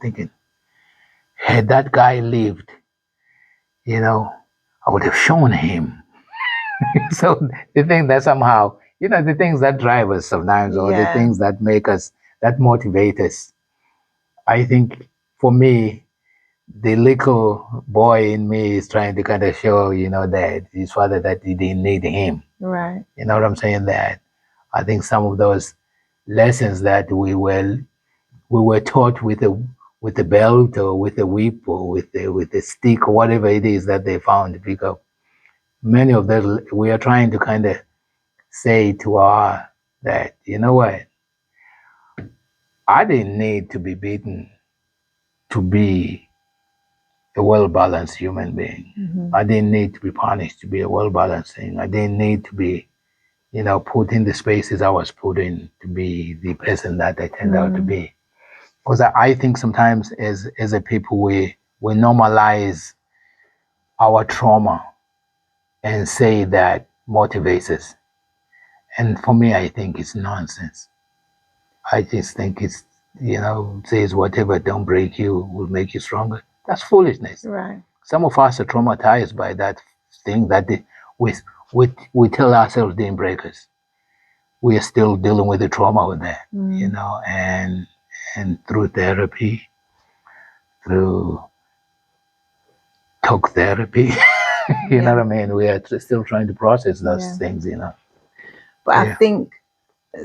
thinking, had that guy lived, I would have shown him. So the thing that somehow, the things that drive us sometimes, or the things that make us, that motivate us. I think for me, the little boy in me is trying to kind of show, that his father, that he didn't need him. Right. You know what I'm saying? That I think some of those lessons that we were taught with a belt or with a whip or with a stick or whatever it is that they found to pick up. Many of those we are trying to kind of say to that, you know what? I didn't need to be beaten to be a well-balanced human being. Mm-hmm. I didn't need to be punished to be a well-balanced thing. I didn't need to be, put in the spaces I was put in to be the person that I turned out to be. Because I think sometimes as a people, we normalize our trauma and say that motivates us. And for me, I think it's nonsense. I just think it's, says whatever don't break you will make you stronger. That's foolishness. Right. Some of us are traumatized by that thing that we tell ourselves didn't break us. We are still dealing with the trauma with that, and through therapy, through talk therapy, you know what I mean? We are still trying to process those things, But I think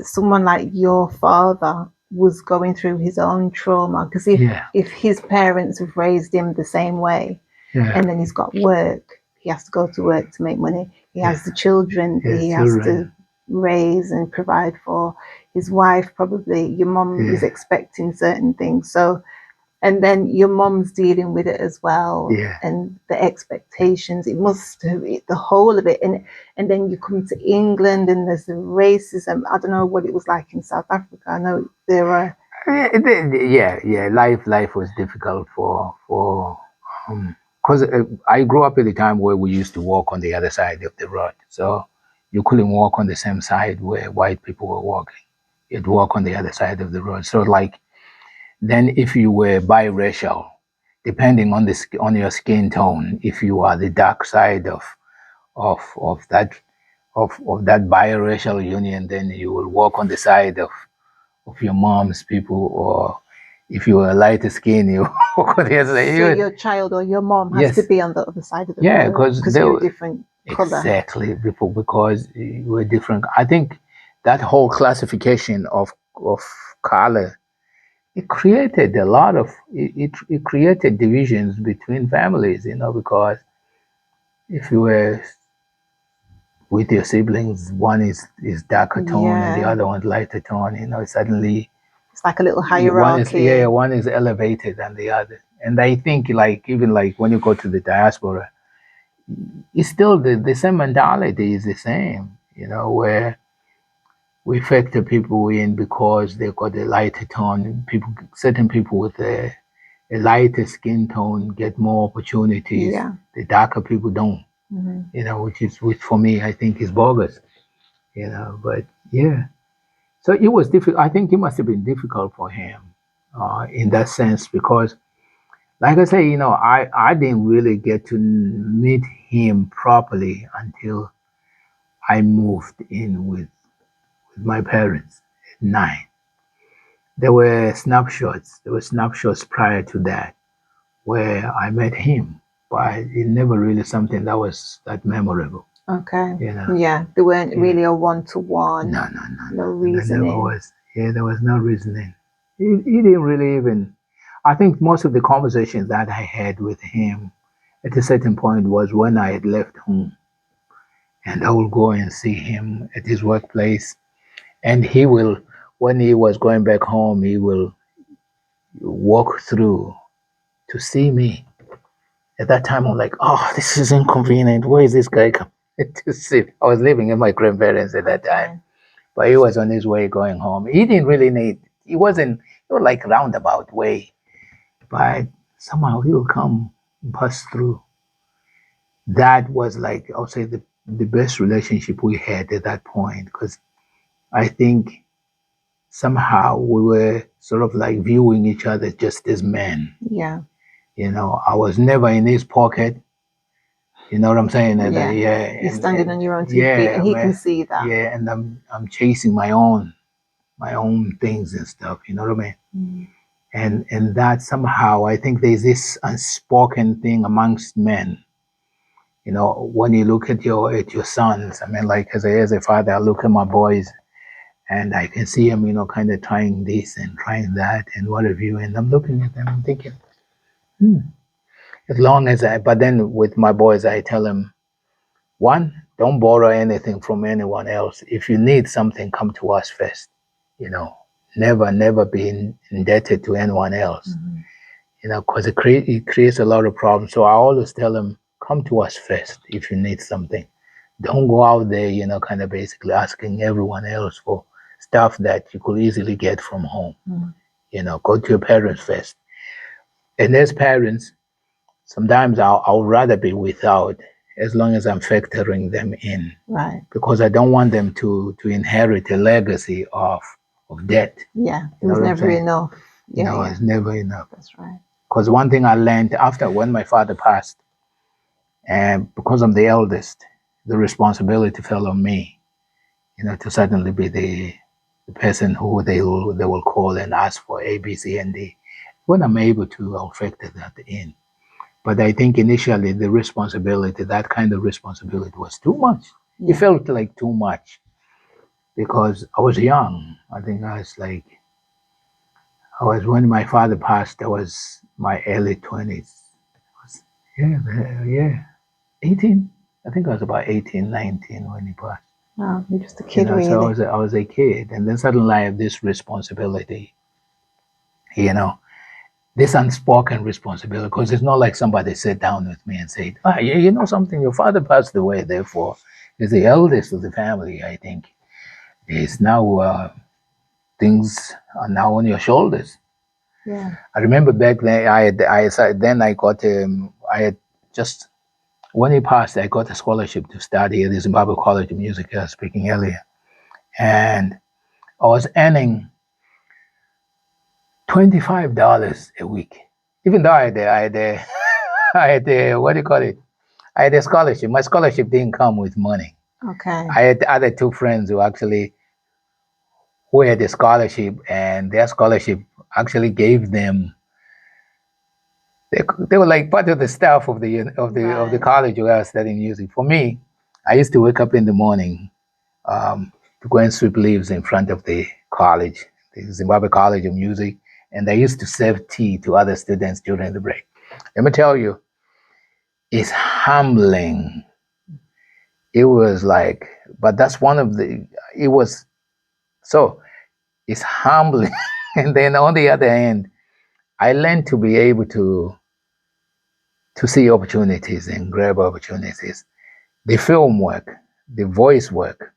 someone like your father was going through his own trauma, because if his parents have raised him the same way, and then he's got work, he has to go to work to make money. He has the children that he has to raise and provide for. His wife, probably your mom is expecting certain things. So, and then your mom's dealing with it as well, and the expectations. It must have the whole of it, and then you come to England, and there's the racism. I don't know what it was like in South Africa. I know there were. Life was difficult for because I grew up at a time where we used to walk on the other side of the road, so you couldn't walk on the same side where white people were walking. You'd walk on the other side of the road. So like. Then if you were biracial, depending on your skin tone, if you are the dark side of that biracial union, then you will walk on the side of your mom's people, or if you are lighter skin, you walk on the other side. So your child or your mom has to be on the other side of the road, because you're a different color. Exactly, because we're different. I think that whole classification of color, it created a lot of it created divisions between families, because if you were with your siblings, one is darker tone and the other one's lighter tone, suddenly it's like a little hierarchy. One is elevated than the other. And I think even when you go to the diaspora, it's still the same mentality is the same, where we factor people in because they've got a lighter tone. Certain people with a lighter skin tone get more opportunities. Yeah. The darker people don't. Which for me I think is bogus. But yeah. So it was difficult. I think it must have been difficult for him in that sense because, like I say, I didn't really get to meet him properly until I moved in with my parents at 9. There were snapshots. There were snapshots prior to that where I met him, but it never really something that was that memorable. Okay. Yeah, there weren't really a one-to-one. No reasoning. There was. Yeah, there was no reasoning. He didn't really even. I think most of the conversations that I had with him at a certain point was when I had left home, and I will go and see him at his workplace, and he will, when he was going back home, he will walk through to see me. At that time, I'm like, oh, this is inconvenient. Where is this guy coming to see? I was living with my grandparents at that time, but he was on his way going home. He didn't really need. It was like roundabout way, but somehow he would come, pass through. That was like I'll say the best relationship we had at that point because I think somehow we were sort of like viewing each other just as men. Yeah. I was never in his pocket. You know what I'm saying? Yeah. You're standing on your own 2 feet, and he can see that. Yeah, and I'm chasing my own things and stuff. You know what I mean? And that somehow I think there's this unspoken thing amongst men. When you look at your sons, I mean, like as a father, I look at my boys, and I can see them, kind of trying this and trying that and what have you. And I'm looking at them, I'm thinking, as long as but then with my boys, I tell them, one, don't borrow anything from anyone else. If you need something, come to us first. Never be indebted to anyone else. Because it creates a lot of problems. So I always tell them, come to us first if you need something. Don't go out there, kind of basically asking everyone else for stuff that you could easily get from home. Go to your parents first. And as parents, sometimes I'll rather be without as long as I'm factoring them in. Right. Because I don't want them to inherit a legacy of debt. Yeah. It was never enough. Yeah, it's never enough. That's right. Because one thing I learned after when my father passed, and because I'm the eldest, the responsibility fell on me, to suddenly be the person who they will call and ask for A, B, C, and D. When I'm able to, I'll factor that in. But I think initially that kind of responsibility was too much. Yeah. It felt like too much because I was young. I think when my father passed, I was my early 20s. Yeah. 18. I think I was about 18, 19 when he passed. Wow, you're just a kid, really. So I was a kid, and then suddenly I have this responsibility, this unspoken responsibility, because it's not like somebody sat down with me and said, you know something, your father passed away, therefore, he's the eldest of the family, I think. It's now, things are now on your shoulders. Yeah. I remember back then, when he passed, I got a scholarship to study at the Zimbabwe College of Music, speaking earlier. And I was earning $25 a week. Even though I had what do you call it? I had a scholarship. My scholarship didn't come with money. Okay. I had other two friends who had a scholarship, and their scholarship actually gave them. They were like part of the staff of the college where I was studying music. For me, I used to wake up in the morning to go and sweep leaves in front of the college, the Zimbabwe College of Music, and I used to serve tea to other students during the break. Let me tell you, it's humbling. It was like, but that's one of the. It's humbling, and then on the other hand, I learned to be able to see opportunities and grab opportunities. The film work, the voice work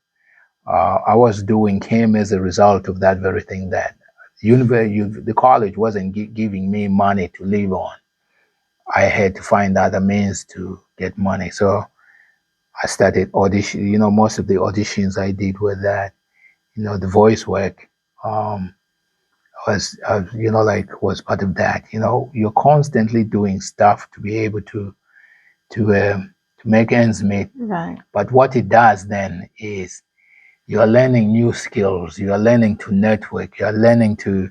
I was doing came as a result of that very thing that, the college wasn't giving me money to live on. I had to find other means to get money. So I started audition. Most of the auditions I did were that. The voice work was, was part of that. You're constantly doing stuff to be able to make ends meet. Right. But what it does then is you are learning new skills. You are learning to network. You are learning to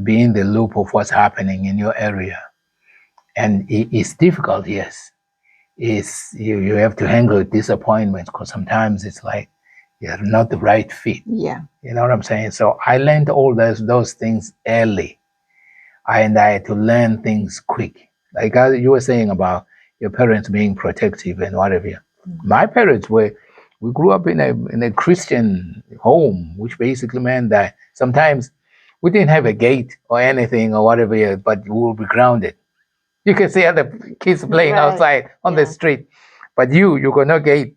be in the loop of what's happening in your area. And it's difficult, yes. You have to handle disappointments because sometimes it's like you're not the right fit. Yeah. You know what I'm saying? So I learned all those things early. And I had to learn things quick. Like you were saying about your parents being protective and whatever. Mm-hmm. My parents we grew up in a Christian home, which basically meant that sometimes we didn't have a gate or anything or whatever, but we will be grounded. You can see other kids playing outside on the street, but you got no gate.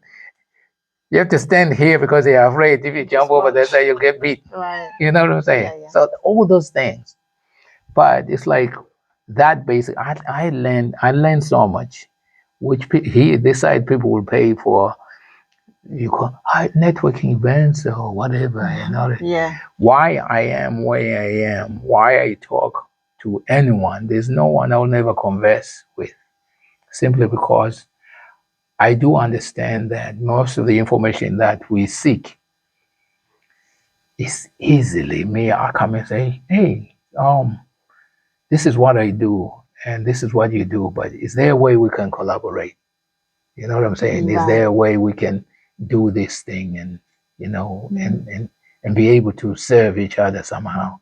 You have to stand here because you're afraid if you jump over there, so you'll get beat. Right. You know what I'm saying? Yeah. So all those things. But it's like that basic. I learned so much, which this side people will pay for. You call networking events or whatever. Yeah. Why I am where I am. Why I talk to anyone. There's no one I'll never converse with, simply because I do understand that most of the information that we seek is easily me. I come and say, hey, this is what I do and this is what you do, but is there a way we can collaborate? You know what I'm saying? Right. Is there a way we can do this thing and, and be able to serve each other somehow?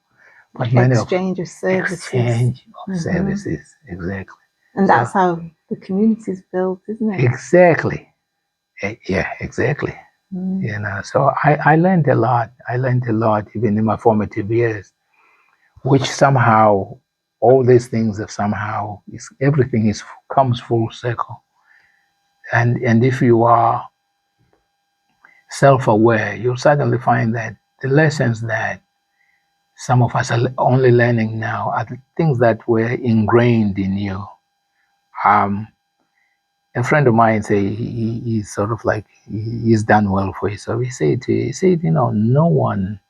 But exchange of services. Exchange of services, exactly. And that's how the community is built, isn't it? Exactly. Yeah, exactly. So I learned a lot. I learned a lot even in my formative years, which somehow all these things have somehow everything comes full circle. And if you are self-aware, you'll suddenly find that the lessons that some of us are only learning now are the things that were ingrained in you. A friend of mine say he's sort of like he's done well for himself. He said, no one.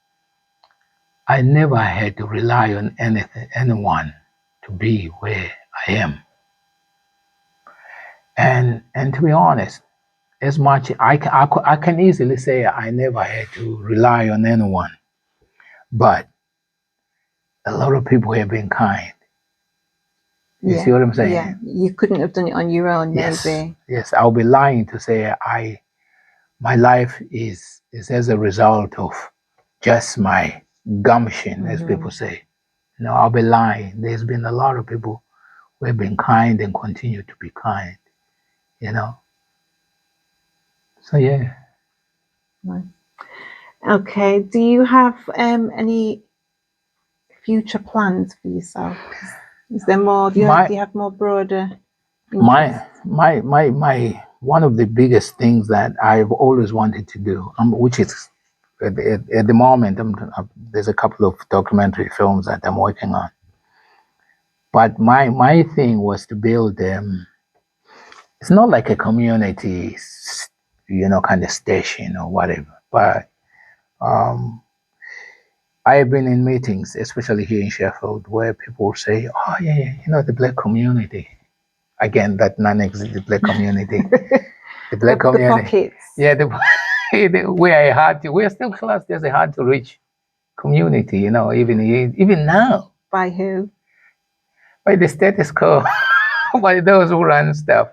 I never had to rely on anyone to be where I am. And to be honest, as much I can easily say I never had to rely on anyone, but a lot of people have been kind. You see what I'm saying? Yeah, you couldn't have done it on your own, maybe. Yes, I'll be lying to say my life is as a result of just my gumption, as people say. No, I'll be lying. There's been a lot of people who have been kind and continue to be kind. So yeah. Nice. Okay. Do you have any future plans for yourself? Is there more? Do you have more broader interests? My one of the biggest things that I've always wanted to do, which is at the moment, there's a couple of documentary films that I'm working on. But my thing was to build it's not like a community, kind of station or whatever. But I have been in meetings, especially here in Sheffield, where people say, "Oh yeah, the Black community." Again, that non-existent Black community, the Black community. The pockets. We're still classed as a hard to reach community. Even now. By who? By the status quo. By those who run stuff.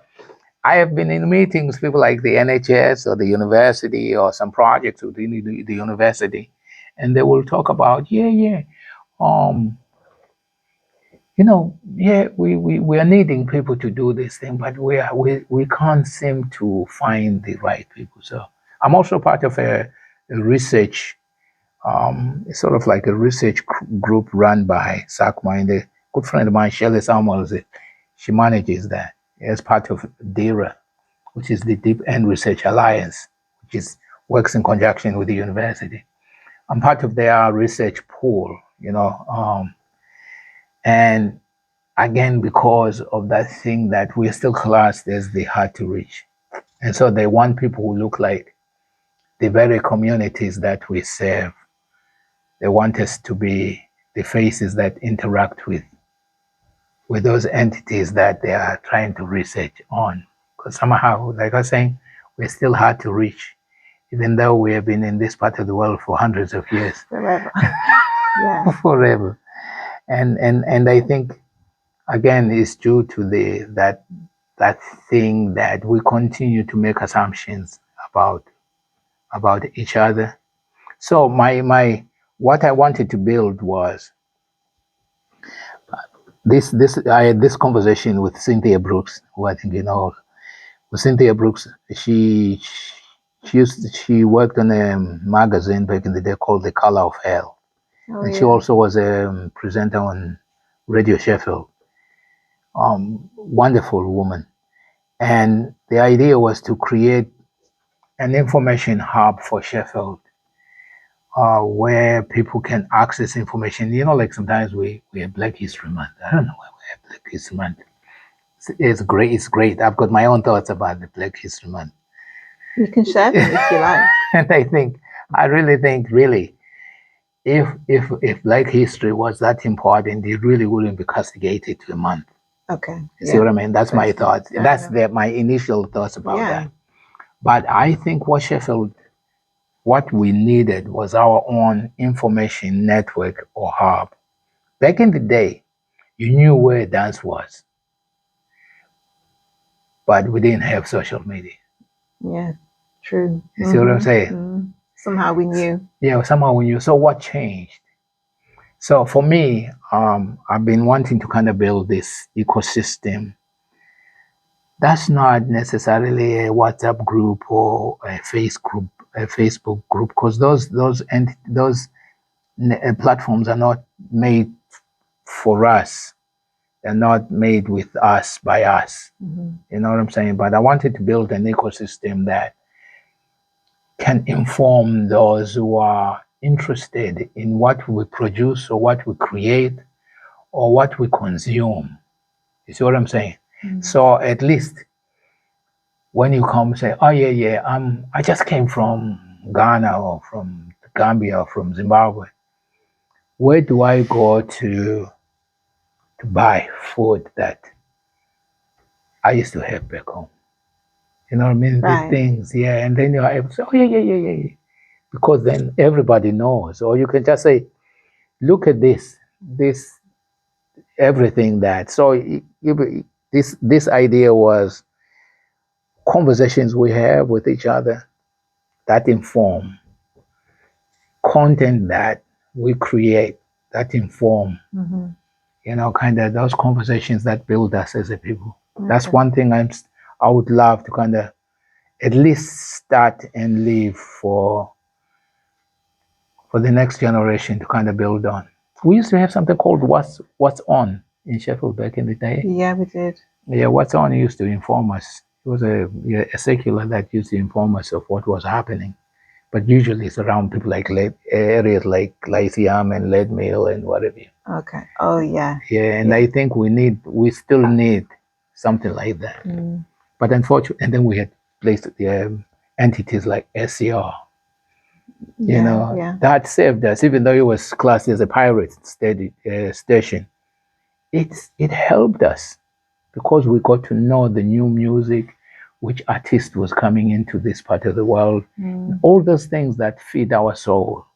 I have been in meetings, people like the NHS or the university or some projects within the university, and they will talk about, we are needing people to do this thing, but we can't seem to find the right people. So I'm also part of a research, sort of like a research group run by SACMA, and a good friend of mine, Shelley Samuels, she manages that as part of DERA, which is the Deep End Research Alliance, which works in conjunction with the university. I'm part of their research pool, you know. And again, because of that thing that we're still classed as the hard to reach. And so they want people who look like the very communities that we serve. They want us to be the faces that interact with those entities that they are trying to research on. Because somehow, like I was saying, we're still hard to reach, even though we have been in this part of the world for hundreds of years. Forever. Yeah. Forever. And I think again it's due to that thing that we continue to make assumptions about each other. So my what I wanted to build was this I had this conversation with Cynthia Brooks, who I think you know. With Cynthia Brooks, she worked on a magazine back in the day called The Color of Hell. Oh, And yeah. she also was a presenter on Radio Sheffield. Wonderful woman. And the idea was to create an information hub for Sheffield, where people can access information. You know, like sometimes we have Black History Month. I don't know why we have Black History Month. It's great. It's great. I've got my own thoughts about the Black History Month. You can share them if you like. And I really think, if Black history was that important, it really wouldn't be castigated to a month. Okay. See what I mean? That's my thoughts. That's my initial thoughts about that. But I think what we needed was our own information network or hub. Back in the day, you knew where dance was, but we didn't have social media. Yeah, true. You see what I'm saying? Somehow we knew. Yeah, somehow we knew. So what changed? So for me, I've been wanting to kind of build this ecosystem. That's not necessarily a WhatsApp group or a Facebook group, because those platforms are not made for us. They're not made with us by us. You know what I'm saying? But I wanted to build an ecosystem that can inform those who are interested in what we produce or what we create or what we consume. You see what I'm saying? So at least when you come say, oh yeah, I just came from Ghana or from Gambia or from Zimbabwe. Where do I go to buy food that I used to have back home? You know what I mean? Right. These things, yeah. And then you're able to say, oh yeah. Because then everybody knows. Or you can just say, look at this everything that. So this idea was conversations we have with each other that inform, content that we create that inform, you know, kind of those conversations that build us as a people. That's one thing I would love to kind of at least start and leave for the next generation to kind of build on. We used to have something called What's On in Sheffield back in the day. Yeah, we did. Yeah, What's On used to inform us. It was a secular that used to inform us of what was happening. But usually it's around people like areas like Lyceum and Leadmill and whatever. Okay. Oh yeah. Yeah, and I think we still need something like that. But unfortunately, and then we had placed entities like SCR. You know, that saved us, even though it was classed as a pirate station. It helped us because we got to know the new music, which artist was coming into this part of the world, all those things that feed our soul.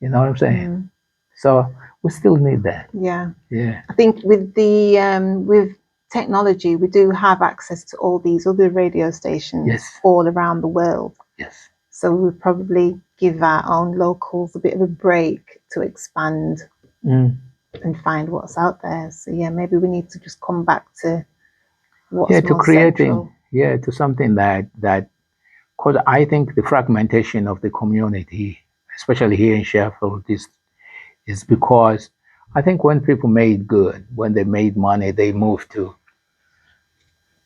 You know what I'm saying? So we still need that. Yeah. Yeah. I think with with technology, we do have access to all these other radio stations all around the world. Yes. So we would probably give our own locals a bit of a break to expand and find what's out there. So yeah, maybe we need to just come back to what's to more creating central. to something that because I think the fragmentation of the community, especially here in Sheffield, is because I think when people made good, when they made money, they moved to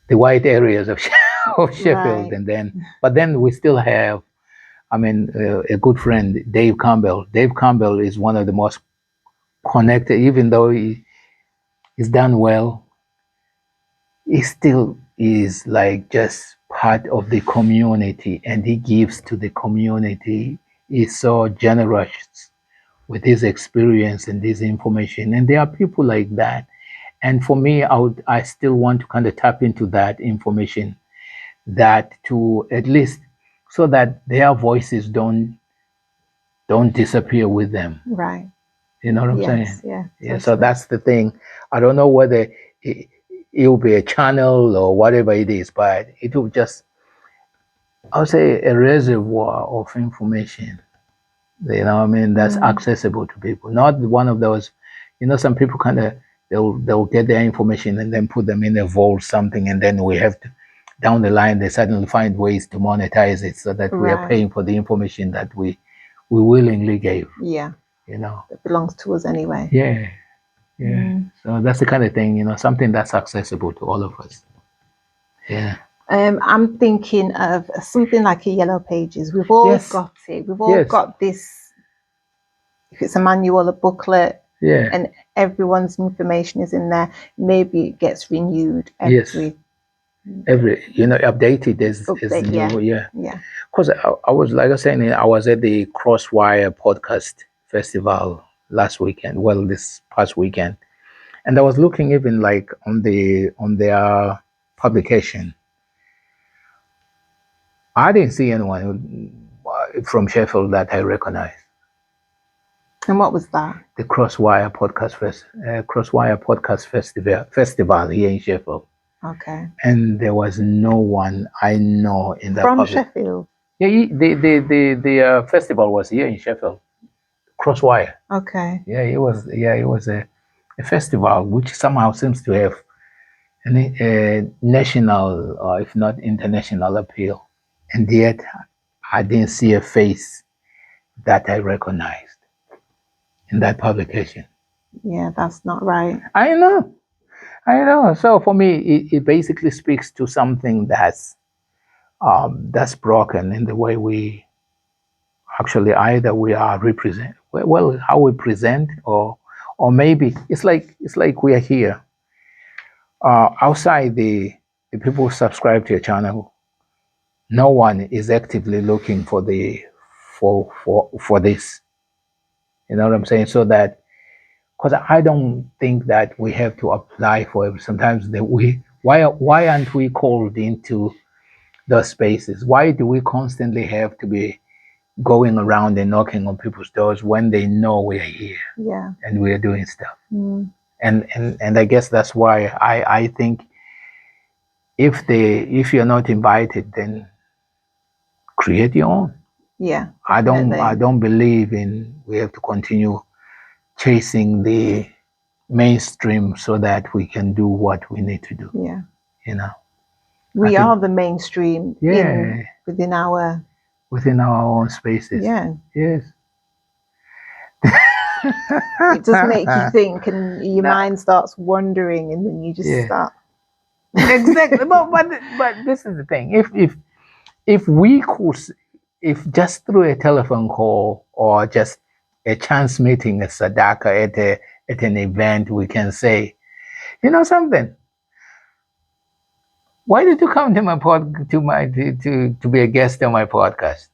the white areas of Sheffield, but then we still have, I mean, a good friend, Dave Campbell. Dave Campbell is one of the most connected, even though he's done well, he still is like just part of the community, and he gives to the community. He's so generous with his experience and this information, and there are people like that. And for me, I still want to kind of tap into that information, that to at least so that their voices don't disappear with them. Right. You know what I'm saying? Yeah. Yeah. So that's the thing. I don't know whether it'll be a channel or whatever it is, but it will just, I'll say, a reservoir of information. You know what I mean? That's accessible to people. Not one of those, some people kind of they'll get their information and then put them in a vault something, and then we have to, down the line they suddenly find ways to monetize it so that we are paying for the information that we willingly gave. Yeah. It belongs to us anyway. Yeah. So that's the kind of thing, something that's accessible to all of us. Yeah. I'm thinking of something like a Yellow Pages. We've all got it. We've all got this. If it's a manual, a booklet, and everyone's information is in there. Maybe it gets renewed every updated is new. Yeah. Because I was, like I was saying, I was at the Crosswire podcast festival last weekend. Well, this past weekend, and I was looking even like on their publication. I didn't see anyone from Sheffield that I recognized. And what was that? The Crosswire podcast festival here in Sheffield. Okay. And there was no one I know in that from Sheffield. Yeah, the festival was here in Sheffield. Crosswire. Okay. Yeah, it was a festival which somehow seems to have a national or if not international appeal. And yet I didn't see a face that I recognized in that publication. Yeah, that's not right. I know. So for me, it basically speaks to something that's broken in the way we actually either we are represent how we present, or maybe it's like we are here outside the people who subscribe to your channel. No one is actively looking for this. You know what I'm saying? So that, because I don't think that we have to apply for it. Sometimes why aren't we called into those spaces? Why do we constantly have to be going around and knocking on people's doors when they know we're here? Yeah. And we're doing stuff. And I guess that's why I think if you're not invited, then create your own. Yeah. I don't believe in we have to continue chasing the mainstream so that we can do what we need to do. Yeah. We are the mainstream within our own spaces. Yeah. Yes. It does make you think, and your mind starts wandering, and then you just start. Exactly. but this is the thing. If we could, if just through a telephone call or just a chance meeting at Sadaka at an event, we can say, something. Why did you come to my to be a guest on my podcast?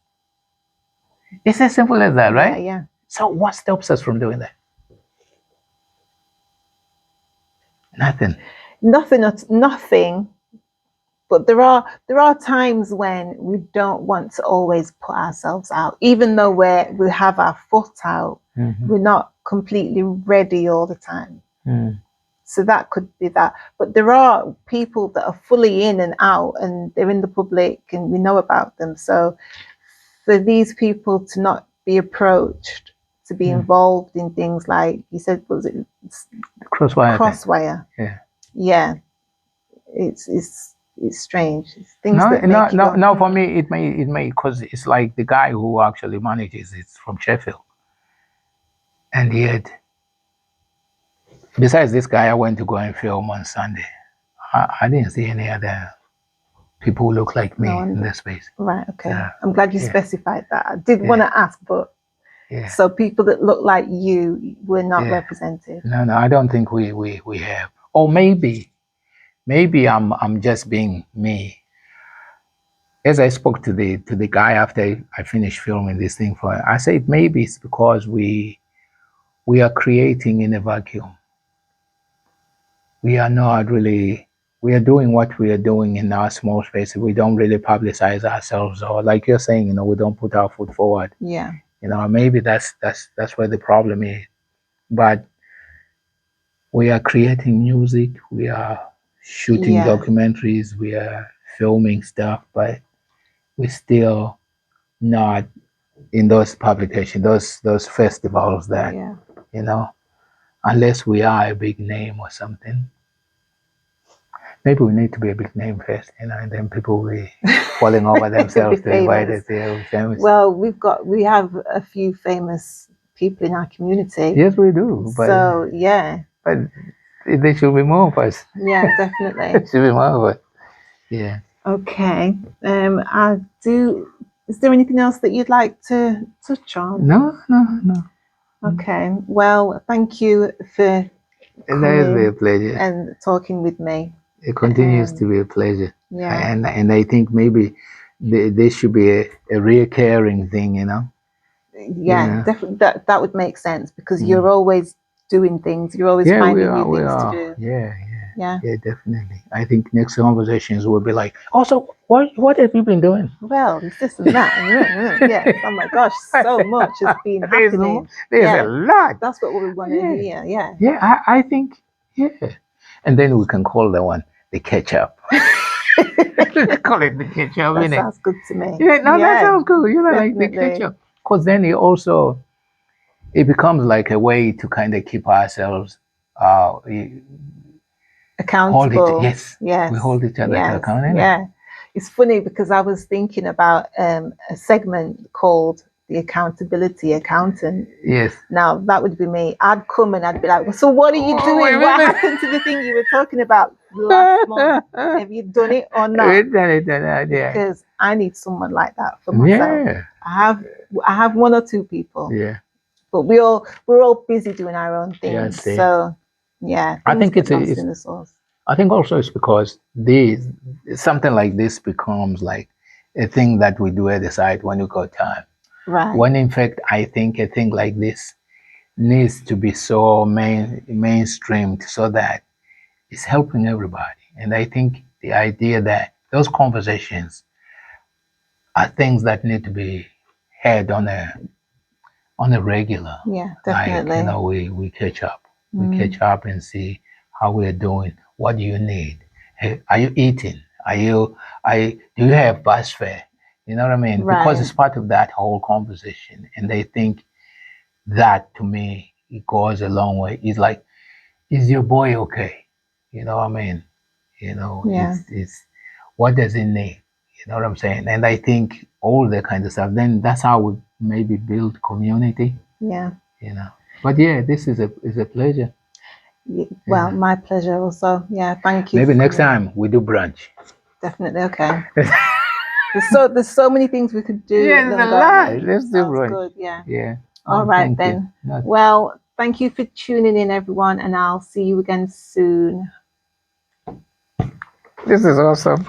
It's as simple as that, right? Yeah. So what stops us from doing that? Nothing. But there are times when we don't want to always put ourselves out, even though we have our foot out. We're not completely ready all the time. So that could be that. But there are people that are fully in and out, and they're in the public, and we know about them. So for these people to not be approached, to be involved in things like you said, was it Crosswire? Yeah. It's strange. It's things no. For me, it may because it's like the guy who actually manages it's from Sheffield, and yet, besides this guy, I went to go and film on Sunday. I didn't see any other people who look like me in this space. Right. Okay. I'm glad you specified that. I did want to ask, but So people that look like you were not represented. No, I don't think we have. Or maybe I'm just being me. As I spoke to the guy after I finished filming this thing for him, I said maybe it's because we are creating in a vacuum. We are not really. We are doing what we are doing in our small space. We don't really publicize ourselves, or like you're saying, we don't put our foot forward. Yeah. Maybe that's where the problem is. But we are creating music. We are shooting documentaries. We are filming stuff, but we're still not in those publications, those festivals that unless we are a big name or something. Maybe we need to be a big name first, and then people will be falling over themselves to invite us. Yeah, famous. Well, we have a few famous people in our community. Yes, we do. But, so yeah. But there should be more of us. Yeah, definitely. There should be more of us. Yeah. Okay. Is there anything else that you'd like to touch on? No. Okay. Well, thank you for coming a pleasure and talking with me. It continues to be a pleasure. Yeah. And I think maybe there should be a reoccurring thing, Yeah, definitely. That would make sense because you're always doing things. You're always finding new things to do. Yeah, definitely. I think next conversations will be like, also, what have you been doing? Well, it's this and that. Yes. Oh my gosh, so much has been happening. There's a lot. That's what we want to hear. Yeah. Yeah, I think, and then we can call that one the catch up. Call it the catch up. That sounds good to me. That sounds good. Like the catch up, because then it becomes like a way to kind of keep ourselves accountable. Yes. We hold each other accountable. Yeah. It's funny because I was thinking about a segment called The Accountability Accountant. Yes. Now that would be me. I'd come and I'd be like, so what are you doing? What happened to the thing you were talking about last month? Have you done it or not? We've done it. Because I need someone like that for myself. Yeah. I have one or two people. Yeah. But we're all busy doing our own things. So I think it's in the source. I think also it's because something like this becomes like a thing that we do at the side when we got time. Right. When in fact I think a thing like this needs to be so mainstreamed so that it's helping everybody. And I think the idea that those conversations are things that need to be had on a regular. Yeah, definitely. Like, we catch up. We catch up and see how we're doing. What do you need? Hey, are you eating? Do you have bus fare? You know what I mean? Right. Because it's part of that whole conversation. And I think that to me, it goes a long way. It's like, is your boy okay? You know what I mean? It's what does he need? You know what I'm saying? And I think all that kind of stuff, then that's how we maybe build community. Yeah. But yeah, this is a pleasure. Well, my pleasure also. Yeah, thank you. Maybe next time we do brunch. Definitely. Okay. there's so many things we could do. Yeah, there's a lot. Let's do brunch. Good. Yeah. Yeah. All right then. Well, thank you for tuning in, everyone, and I'll see you again soon. This is awesome.